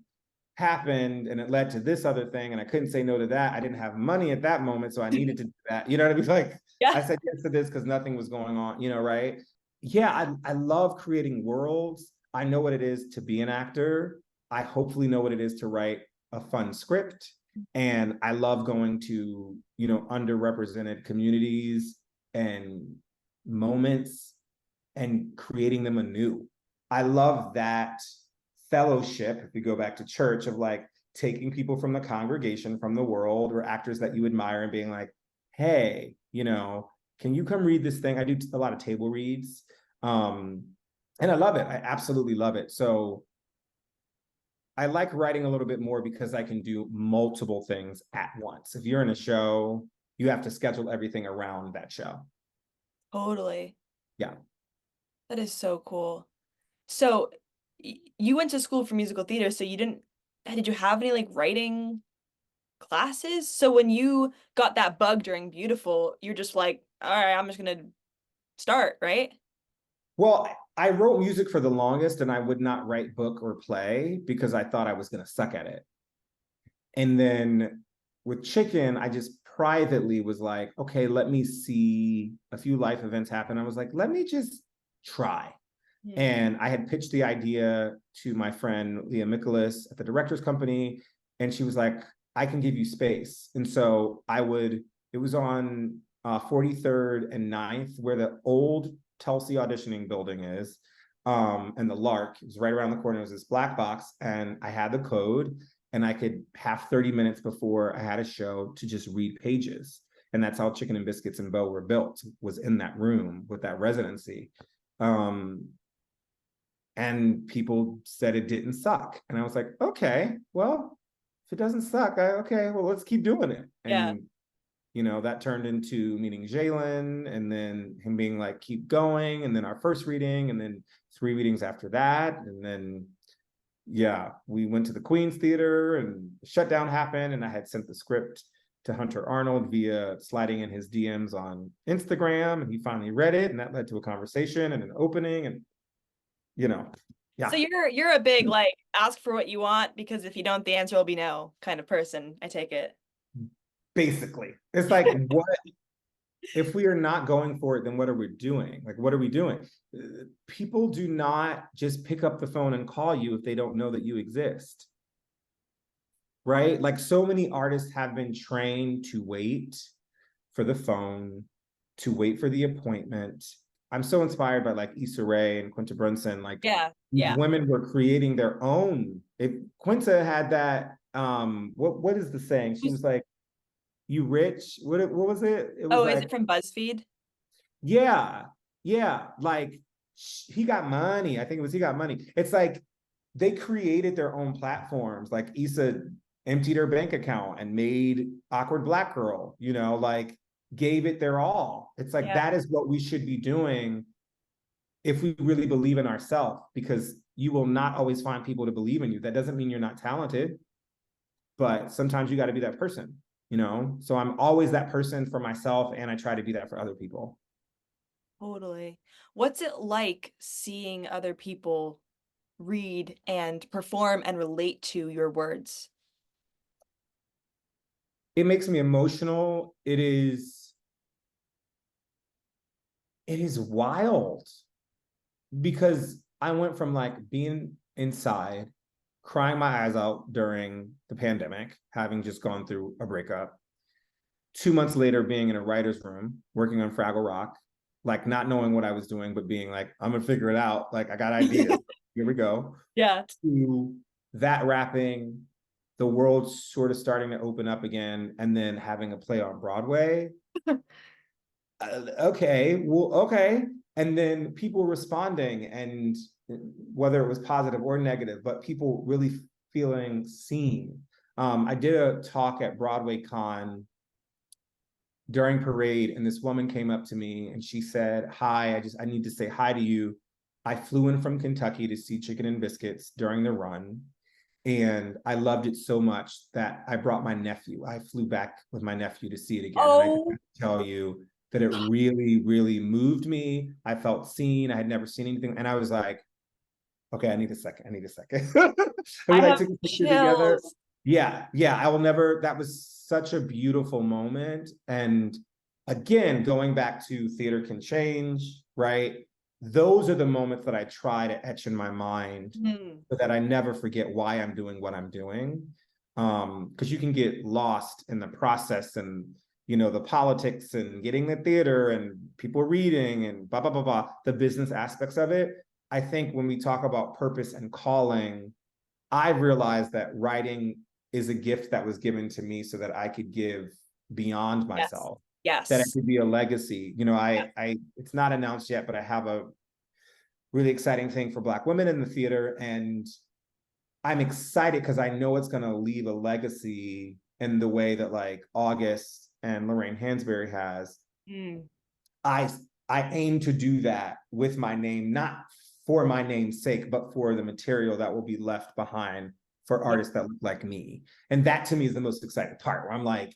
happened and it led to this other thing, and I couldn't say no to that. I didn't have money at that moment, so I needed to do that. You know what I mean? Like, I said yes to this because nothing was going on, you know, right? Yeah, I love creating worlds. I know what it is to be an actor. I hopefully know what it is to write a fun script. And I love going to, you know, underrepresented communities and moments and creating them anew. I love that fellowship, if you go back to church, of like taking people from the congregation, from the world, or actors that you admire, and being like, hey, you know, can you come read this thing? I do a lot of table reads. And I love it. I absolutely love it. So I like writing a little bit more because I can do multiple things at once. If you're in a show, you have to schedule everything around that show. Totally. Yeah. That is so cool. So you went to school for musical theater, so did you have any like writing classes? So when you got that bug during Beautiful, you're just like, all right, I'm just gonna start, right? Well, I wrote music for the longest, and I would not write book or play because I thought I was going to suck at it. And then with Chicken, I just privately was like, okay, let me see a few life events happen. I was like, let me just try. And I had pitched the idea to my friend Leah Mikolas at the Directors Company, and she was like, I can give you space. And so it was on 43rd and 9th, where the old Tulsi auditioning building is, and the Lark. It was right around the corner. It was this black box, and I had the code, and I could have 30 minutes before I had a show to just read pages. And that's how Chicken and Biscuits and Beau were built, was in that room with that residency. And people said it didn't suck. And I was like, okay, well, if it doesn't suck, okay, well, let's keep doing it. And you know, that turned into meeting Jalen, and then him being like, keep going. And then our first reading, and then 3 readings after that. And then, yeah, we went to the Queen's Theater, and the shutdown happened. And I had sent the script to Hunter Arnold via sliding in his DMs on Instagram. And he finally read it. And that led to a conversation and an opening. And, you know, yeah. So you're a big, like, ask for what you want, because if you don't, the answer will be no kind of person, I take it. Basically, it's like, what if we are not going for it, then what are we doing? Like, what are we doing? People do not just pick up the phone and call you if they don't know that you exist, right? Like, so many artists have been trained to wait for the phone, to wait for the appointment. I'm so inspired by like Issa Rae and Quinta Brunson. Like, these women were creating their own. If Quinta had that, what is the saying? She was like, you rich, what was it? It was is it from BuzzFeed? Yeah, like, he got money. I think it was he got money. It's like they created their own platforms. Like Issa emptied her bank account and made Awkward Black Girl, you know, like gave it their all. It's like, that is what we should be doing. if we really believe in ourselves, because you will not always find people to believe in you. That doesn't mean you're not talented, but sometimes you got to be that person, you know? So I'm always that person for myself, and I try to be that for other people. Totally. What's it like seeing other people read and perform and relate to your words? It makes me emotional. It is wild, because I went from like being inside, crying my eyes out during the pandemic, having just gone through a breakup, 2 months later being in a writer's room working on Fraggle Rock, like not knowing what I was doing, but being like, I'm gonna figure it out. Like I got ideas. Here we go. Yeah. To that wrapping, the world sort of starting to open up again, and then having a play on Broadway. Okay, well, okay. And then people responding, and whether it was positive or negative, but people really feeling seen. I did a talk at Broadway Con during parade, and this woman came up to me and she said, hi, I need to say hi to you. I flew in from Kentucky to see Chicken and Biscuits during the run, and I loved it so much that I brought my nephew. I flew back with my nephew to see it again. And I can tell you that it really, really moved me. I felt seen. I had never seen anything. And I was like, okay, I need a second. And we I like have took a picture together. chills. Yeah, I will never, that was such a beautiful moment. And again, going back to theater can change, right? Those are the moments that I try to etch in my mind, so that I never forget why I'm doing what I'm doing. Because you can get lost in the process, and the politics and getting the theater and people reading and blah, blah, blah, blah, the business aspects of it. I think when we talk about purpose and calling, I've realized that writing is a gift that was given to me so that I could give beyond myself. Yes. That it could be a legacy. It's not announced yet, but I have a really exciting thing for Black women in the theater, and I'm excited because I know it's going to leave a legacy in the way that like August and Lorraine Hansberry has. I aim to do that with my name, not for my name's sake, but for the material that will be left behind for artists that look like me. And that to me is the most exciting part, where I'm like,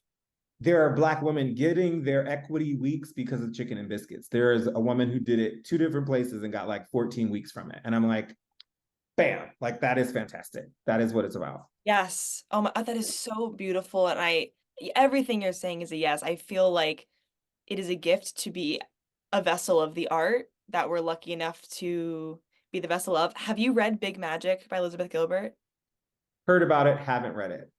there are Black women getting their equity weeks because of Chicken and Biscuits. There is a woman who did it 2 different places and got like 14 weeks from it. And I'm like, bam, like that is fantastic. That is what it's about. Yes. Oh my, that is so beautiful. And everything you're saying is a yes. I feel like it is a gift to be a vessel of the art that we're lucky enough to be the vessel of. Have you read Big Magic by Elizabeth Gilbert? Heard about it, haven't read it.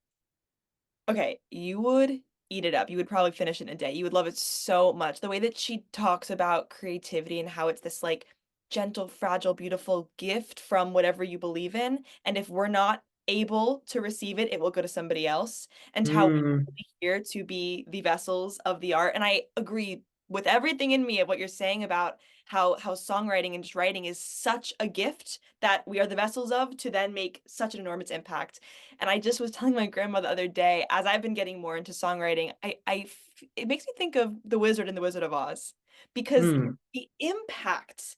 Okay, you would eat it up. You would probably finish it in a day. You would love it so much. The way that she talks about creativity and how it's this like gentle, fragile, beautiful gift from whatever you believe in. And if we're not able to receive it, it will go to somebody else. And how we're here to be the vessels of the art. And I agree with everything in me of what you're saying about how songwriting and just writing is such a gift that we are the vessels of to then make such an enormous impact. And I just was telling my grandma the other day, as I've been getting more into songwriting, it makes me think of The Wizard and the Wizard of Oz, because the impact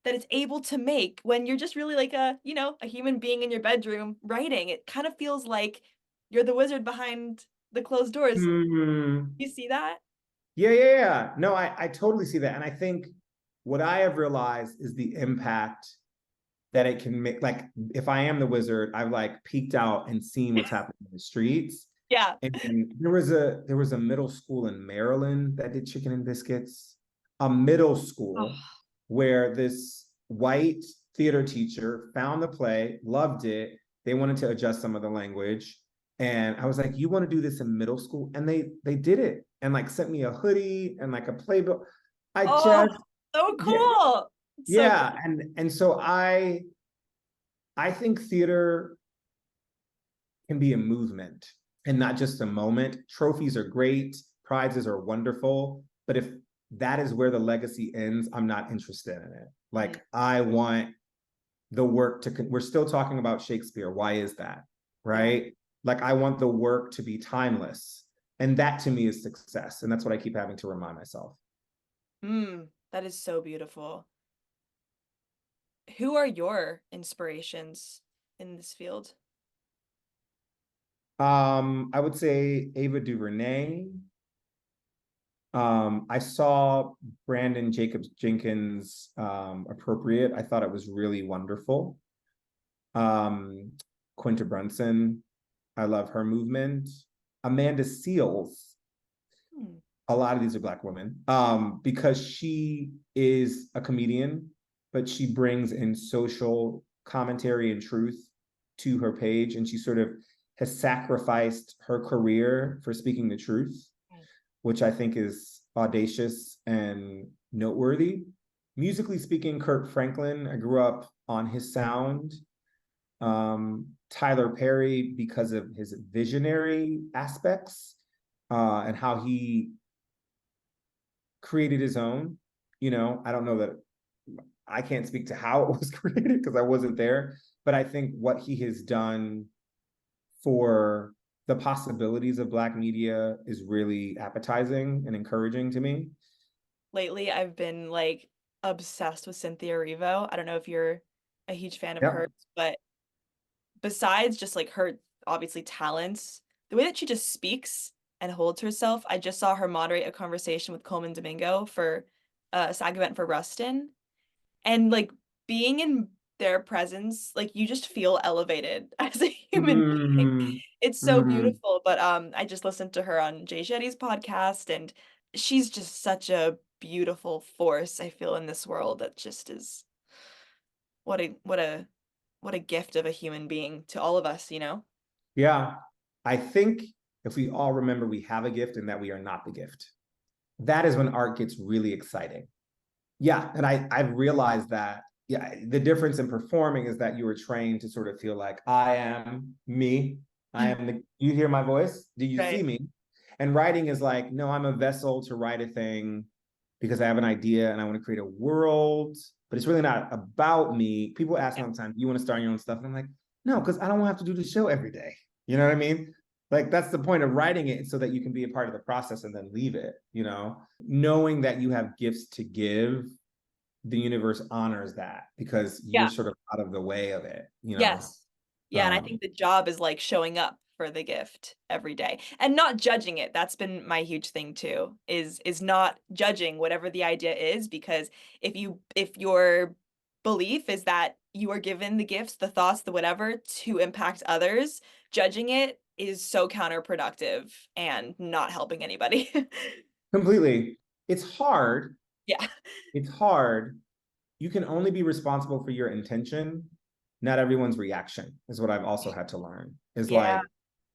that it's able to make when you're just really like a human being in your bedroom writing, it kind of feels like you're the wizard behind the closed doors. You see that? Yeah. No, I totally see that. And I think what I have realized is the impact that it can make. Like, if I am the wizard, I've like peeked out and seen what's happening in the streets. Yeah. And there was a middle school in Maryland that did Chicken and Biscuits. A middle school where this white theater teacher found the play, loved it. They wanted to adjust some of the language. And I was like, you want to do this in middle school? And they did it, and like sent me a hoodie and like a playbill. So cool. Yeah. And so I think theater can be a movement and not just a moment. Trophies are great, prizes are wonderful, but if that is where the legacy ends, I'm not interested in it. Like, I want the work to, we're still talking about Shakespeare. Why is that? Right? Yeah. Like, I want the work to be timeless. And that to me is success. And that's what I keep having to remind myself. That is so beautiful. who are your inspirations in this field? I would say Ava DuVernay. I saw Brandon Jacobs Jenkins Appropriate. I thought it was really wonderful. Quinta Brunson, I love her movement. Amanda Seales, a lot of these are Black women, because she is a comedian, but she brings in social commentary and truth to her page, and she sort of has sacrificed her career for speaking the truth, which I think is audacious and noteworthy. Musically speaking, Kirk Franklin, I grew up on his sound. Tyler Perry, because of his visionary aspects and how he created his own. I don't know that I can't speak to how it was created because I wasn't there, but I think what he has done for the possibilities of Black media is really appetizing and encouraging to me. Lately, I've been like obsessed with Cynthia Erivo. I don't know if you're a huge fan of Yep. hers, but besides just like her obviously talents, the way that she just speaks and holds herself, I just saw her moderate a conversation with Coleman Domingo for a SAG event for Rustin. And like being in their presence, like you just feel elevated as a human being. It's so beautiful. But I just listened to her on Jay Shetty's podcast, and she's just such a beautiful force, I feel, in this world that just is what a gift of a human being to all of us, you know? Yeah. I think if we all remember we have a gift and that we are not the gift, that is when art gets really exciting. Yeah. And I've realized that, yeah, the difference in performing is that you were trained to sort of feel like I am me. You hear my voice? Do you see Right. me? And writing is like, no, I'm a vessel to write a thing because I have an idea and I want to create a world, but it's really not about me. People ask me all the time, you want to start your own stuff? And I'm like, no, because I don't have to do the show every day. You know what I mean? Like that's the point of writing it so that you can be a part of the process and then leave it, knowing that you have gifts to give, the universe honors that because you're Yeah. sort of out of the way of it, Yes. Yeah, and I think the job is like showing up for the gift every day and not judging it. That's been my huge thing too, is not judging whatever the idea is, because if your belief is that you are given the gifts, the thoughts, the whatever to impact others, judging it is so counterproductive and not helping anybody. Completely. It's hard. Yeah. It's hard. You can only be responsible for your intention. Not everyone's reaction is what I've also had to learn. Is Yeah. like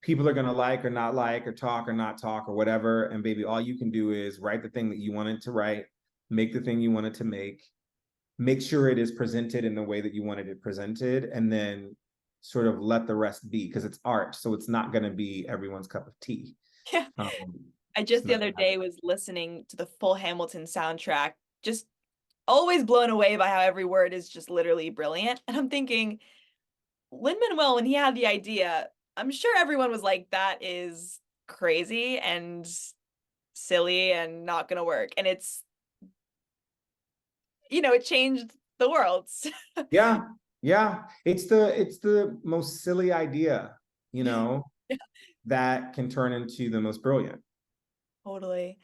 people are going to like or not like or talk or not talk or whatever. And baby, all you can do is write the thing that you wanted to write, make the thing you wanted to make sure it is presented in the way that you wanted it presented, and then sort of let the rest be because it's art. So it's not going to be everyone's cup of tea. Yeah. I just the other day was listening to the full Hamilton soundtrack, just always blown away by how every word is just literally brilliant. And I'm thinking, Lin-Manuel, when he had the idea, I'm sure everyone was like, that is crazy and silly and not gonna work. And it's, it changed the world. Yeah. It's the most silly idea, Yeah. that can turn into the most brilliant. Totally.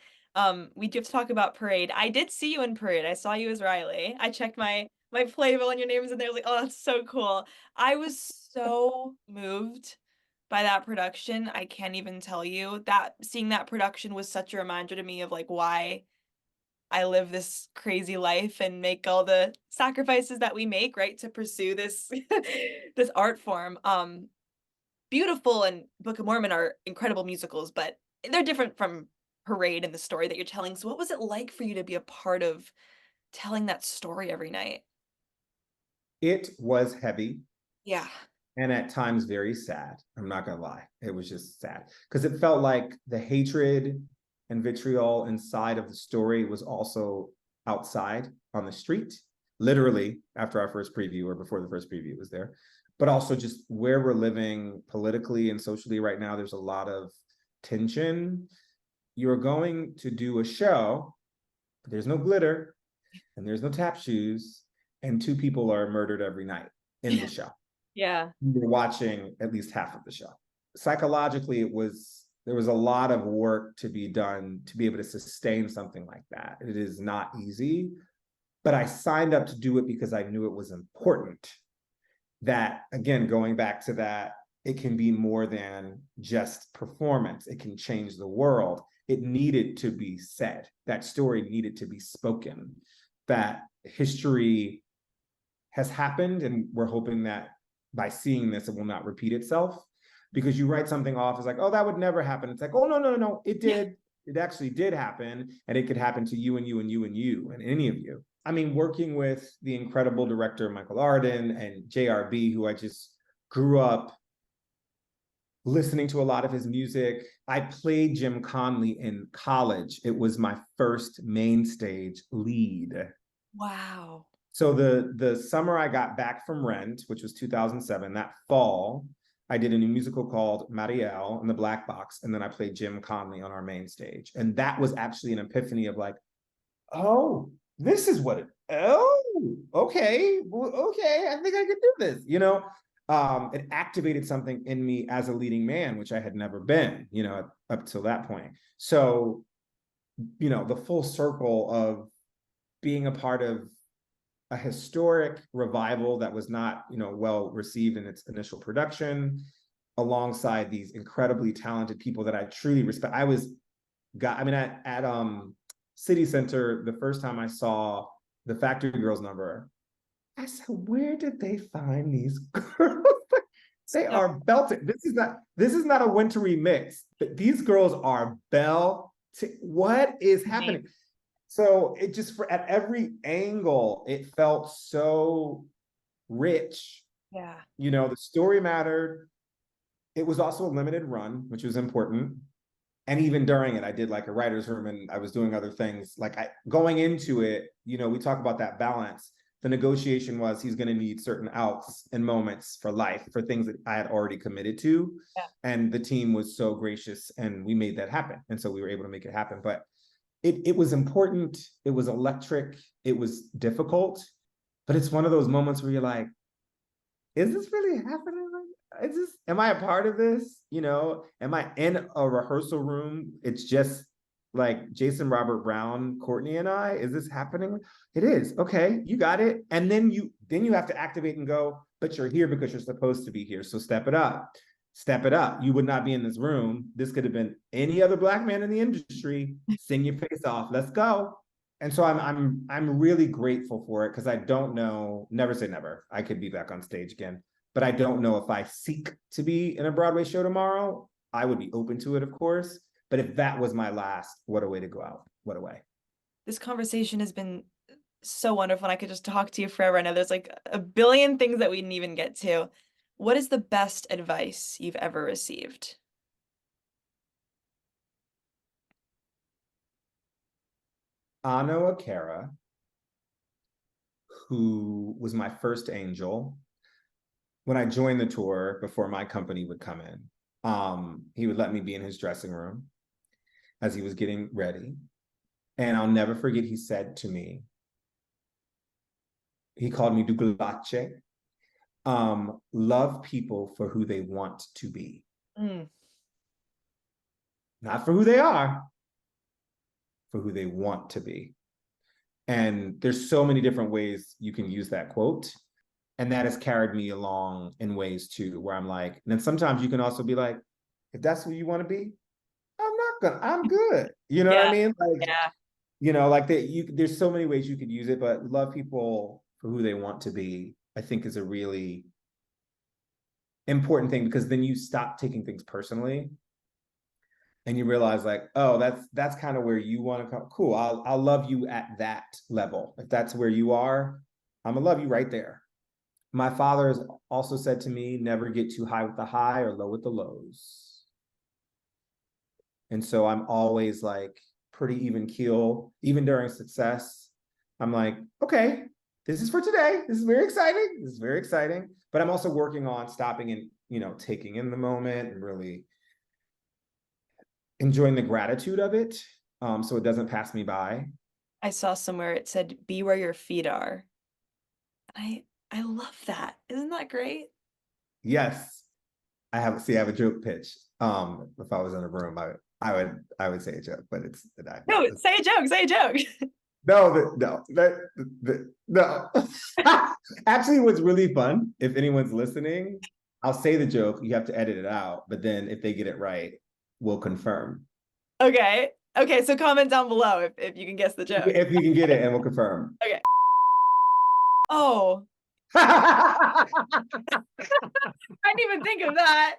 We do have to talk about Parade. I did see you in Parade. I saw you as Riley. I checked my playbill and your name was in there. I was like, oh, that's so cool. I was so moved by that production. I can't even tell you that seeing that production was such a reminder to me of like why I live this crazy life and make all the sacrifices that we make, right, to pursue this this art form. Beautiful and Book of Mormon are incredible musicals, but they're different from Parade and the story that you're telling. So what was it like for you to be a part of telling that story every night? It was heavy Yeah. and at times very sad. I'm not gonna lie. It was just sad because it felt like the hatred and vitriol inside of the story was also outside on the street, literally after our first preview or before the first preview was there, but also just where we're living politically and socially right now. There's a lot of tension. You're going to do a show, but there's no glitter and there's no tap shoes and 2 people are murdered every night in the show. Yeah. You're watching at least half of the show. Psychologically, there was a lot of work to be done to be able to sustain something like that. It is not easy, but I signed up to do it because I knew it was important. That, again, going back to that, it can be more than just performance. It can change the world. It needed to be said. That story needed to be spoken. That history has happened, and we're hoping that by seeing this, it will not repeat itself. Because you write something off as like, oh, that would never happen. It's like, oh, no, it did. It actually did happen, and it could happen to you and you and you and you and any of you. I mean, working with the incredible director Michael Arden and JRB, who I just grew up listening to a lot of his music. I played Jim Conley in college. It was my first main stage lead. Wow. So the summer I got back from Rent, which was 2007, that fall, I did a new musical called Marielle in the Black Box, and then I played Jim Conley on our main stage. And that was actually an epiphany of like, oh, this is what it, oh, okay, I think I could do this, you know? It activated something in me as a leading man, which I had never been, you know, up till that point. So, you know, the full circle of being a part of a historic revival that was not, you know, well received in its initial production, alongside these incredibly talented people that I truly respect. I mean, at City Center, the first time I saw the Factory Girls number, I said, where did they find these girls? They are belted. This is not a wintry mix. These girls are belted. What is happening? So it just, at every angle, it felt so rich. Yeah. You know, the story mattered. It was also a limited run, which was important. And even during it, I did like a writer's room, and I was doing other things. Like going into it, you know, we talk about that balance. The negotiation was he's going to need certain outs and moments for life, for things that I had already committed to. Yeah. And the team was so gracious, and we made that happen. And so we were able to make it happen. But it was important. It was electric. It was difficult. But it's one of those moments where you're like, is this really happening? Is this, am I a part of this? You know, am I in a rehearsal room? It's just like Jason Robert Brown, Courtney, and I. Is this happening? It is. Okay, you got it. And then you have to activate and go, but you're here because you're supposed to be here. So step it up. Step it up. You would not be in this room. This could have been any other Black man in the industry. Sing your face off. Let's go. And so I'm really grateful for it, because I don't know, never say never. I could be back on stage again, but I don't know if I seek to be in a Broadway show tomorrow. I would be open to it, of course. But if that was my last, what a way to go out. What a way. This conversation has been so wonderful, and I could just talk to you forever. I know there's like a billion things that we didn't even get to. What is the best advice you've ever received? Ano Akera, who was my first angel, when I joined the tour, before my company would come in, he would let me be in his dressing room as he was getting ready. And I'll never forget, he said to me, he called me Douglas, love people for who they want to be. Not for who they are, for who they want to be. And there's so many different ways you can use that quote. And that has carried me along in ways too, where I'm like, and then sometimes you can also be like, if that's who you want to be, I'm good. You know what I mean? Like, you know, like there's so many ways you could use it, but love people for who they want to be, I think, is a really important thing, because then you stop taking things personally. And you realize like, oh, that's kind of where you want to come. Cool, I'll love you at that level. If that's where you are, I'm gonna love you right there. My father has also said to me, never get too high with the high or low with the lows. And so I'm always like pretty even keel, even during success. I'm like, okay, this is for today. This is very exciting. This is very exciting. But I'm also working on stopping and, you know, taking in the moment and really enjoying the gratitude of it, so it doesn't pass me by. I saw somewhere it said, be where your feet are. I love that. Isn't that great? Yes. I have a joke pitch. If I was in a room, I would say a joke, but No, say a joke, say a joke. No. Actually, what's really fun, if anyone's listening, I'll say the joke, you have to edit it out, but then if they get it right, we'll confirm. Okay. Okay, so comment down below if you can guess the joke. If you can get it, and we'll confirm. Okay. Oh, I didn't even think of that.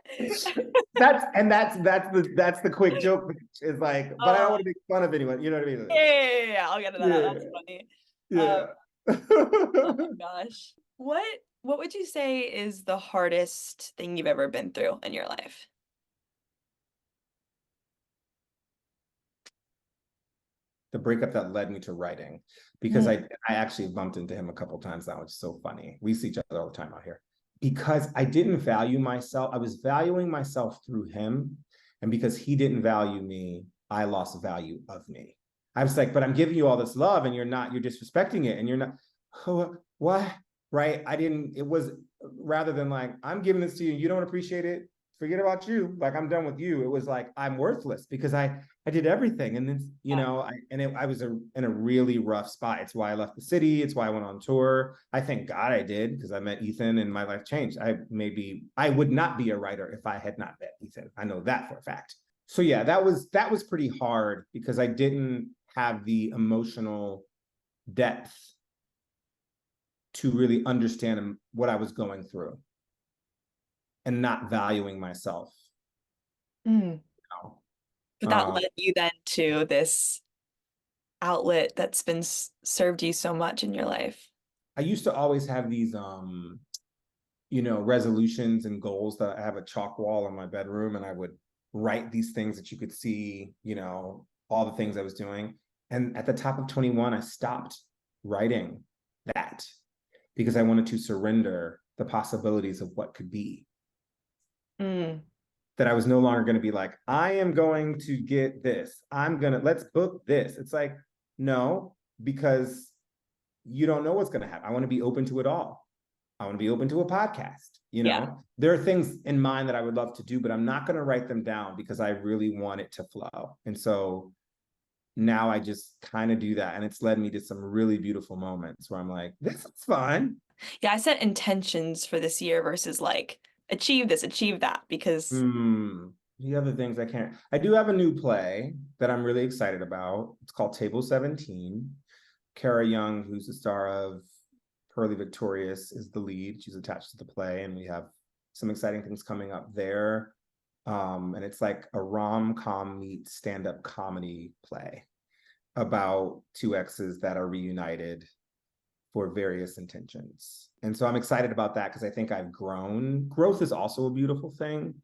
That's the quick joke is like, but I don't want to make fun of anyone. You know what I mean? Yeah. I'll get to that. Yeah. That's funny. Yeah. Oh my gosh. What would you say is the hardest thing you've ever been through in your life? The breakup that led me to writing, because I actually bumped into him a couple times now, which is so funny. We see each other all the time out here. Because I didn't value myself. I was valuing myself through him. And because he didn't value me, I lost value of me. I was like, but I'm giving you all this love and you're disrespecting it. And you're not, oh, what? Right? It was rather than like, I'm giving this to you, you don't appreciate it, forget about you. Like, I'm done with you. It was like, I'm worthless because I did everything. And then, I was in a really rough spot. It's why I left the city. It's why I went on tour. I thank God I did, because I met Ethan and my life changed. I would not be a writer if I had not met Ethan. I know that for a fact. So yeah, that was pretty hard because I didn't have the emotional depth to really understand what I was going through and not valuing myself. But that led you then to this outlet that's been served you so much in your life. I used to always have these resolutions and goals. That I have a chalk wall in my bedroom, and I would write these things that you could see, all the things I was doing. And at the top of 21, I stopped writing that because I wanted to surrender the possibilities of what could be. That I was no longer going to be like, I am going to get this. Let's book this. It's like, no, because you don't know what's going to happen. I want to be open to it all. I want to be open to a podcast. There are things in mind that I would love to do, but I'm not going to write them down because I really want it to flow. And so now I just kind of do that. And it's led me to some really beautiful moments where I'm like, this is fun. Yeah, I set intentions for this year versus like, achieve this, achieve that, because the other things I can't. I do have a new play that I'm really excited about. It's called Table 17. Kara Young, who's the star of Pearly Victorious, is the lead. She's attached to the play, and we have some exciting things coming up there. And it's like a rom-com meets stand-up comedy play about two exes that are reunited for various intentions. And so I'm excited about that because I think I've grown. Growth is also a beautiful thing.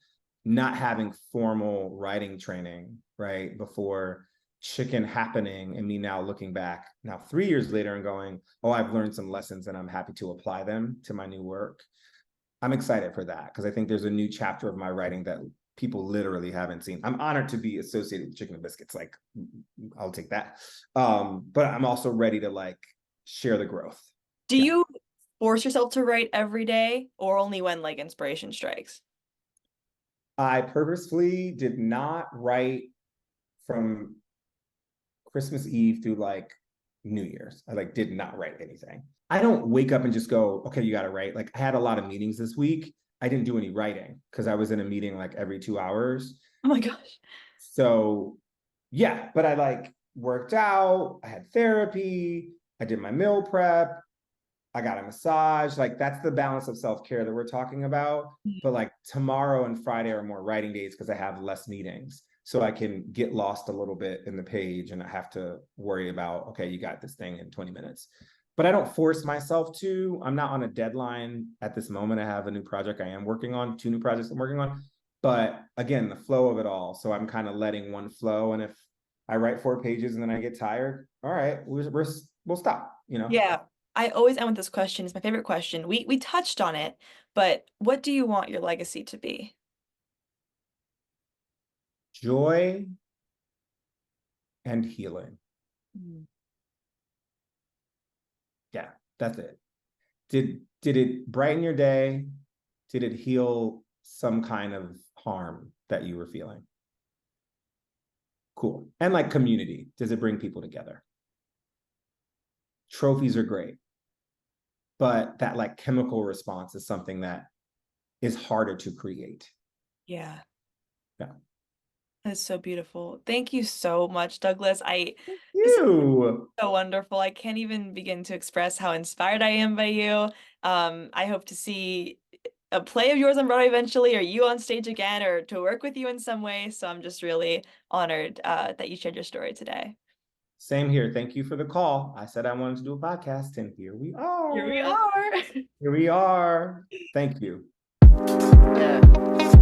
Not having formal writing training, right, before Chicken happening, and me now looking back now 3 years later and going, oh, I've learned some lessons and I'm happy to apply them to my new work. I'm excited for that because I think there's a new chapter of my writing that people literally haven't seen. I'm honored to be associated with Chicken and Biscuits. Like, I'll take that. But I'm also ready to like share the growth. Do you force yourself to write every day or only when like inspiration strikes? I purposefully did not write from Christmas Eve through like New Year's. I like did not write anything. I don't wake up and just go, okay, you got to write. Like, I had a lot of meetings this week. I didn't do any writing because I was in a meeting like every 2 hours. Oh my gosh. So yeah, but I like worked out, I had therapy, I did my meal prep, I got a massage. Like, that's the balance of self-care that we're talking about. But like tomorrow and Friday are more writing days because I have less meetings. So I can get lost a little bit in the page and I have to worry about, okay, you got this thing in 20 minutes. But I don't force myself to. I'm not on a deadline at this moment. I have a new project I am working on, 2 new projects I'm working on. But again, the flow of it all. So I'm kind of letting one flow. And if I write 4 pages and then I get tired, all right, we'll stop, Yeah. I always end with this question. It's my favorite question. We touched on it, but what do you want your legacy to be? Joy and healing. Yeah, that's it. Did it brighten your day? Did it heal some kind of harm that you were feeling? Cool. And like community, does it bring people together? Trophies are great, but that like chemical response is something that is harder to create. Yeah. Yeah. That's so beautiful. Thank you so much, Douglas. This is You. so wonderful. I can't even begin to express how inspired I am by you. I hope to see a play of yours on Broadway eventually, or you on stage again, or to work with you in some way. So I'm just really honored that you shared your story today. Same here. Thank you for the call. I said I wanted to do a podcast, and here we are. Here we are. Here we are. Thank you. Yeah.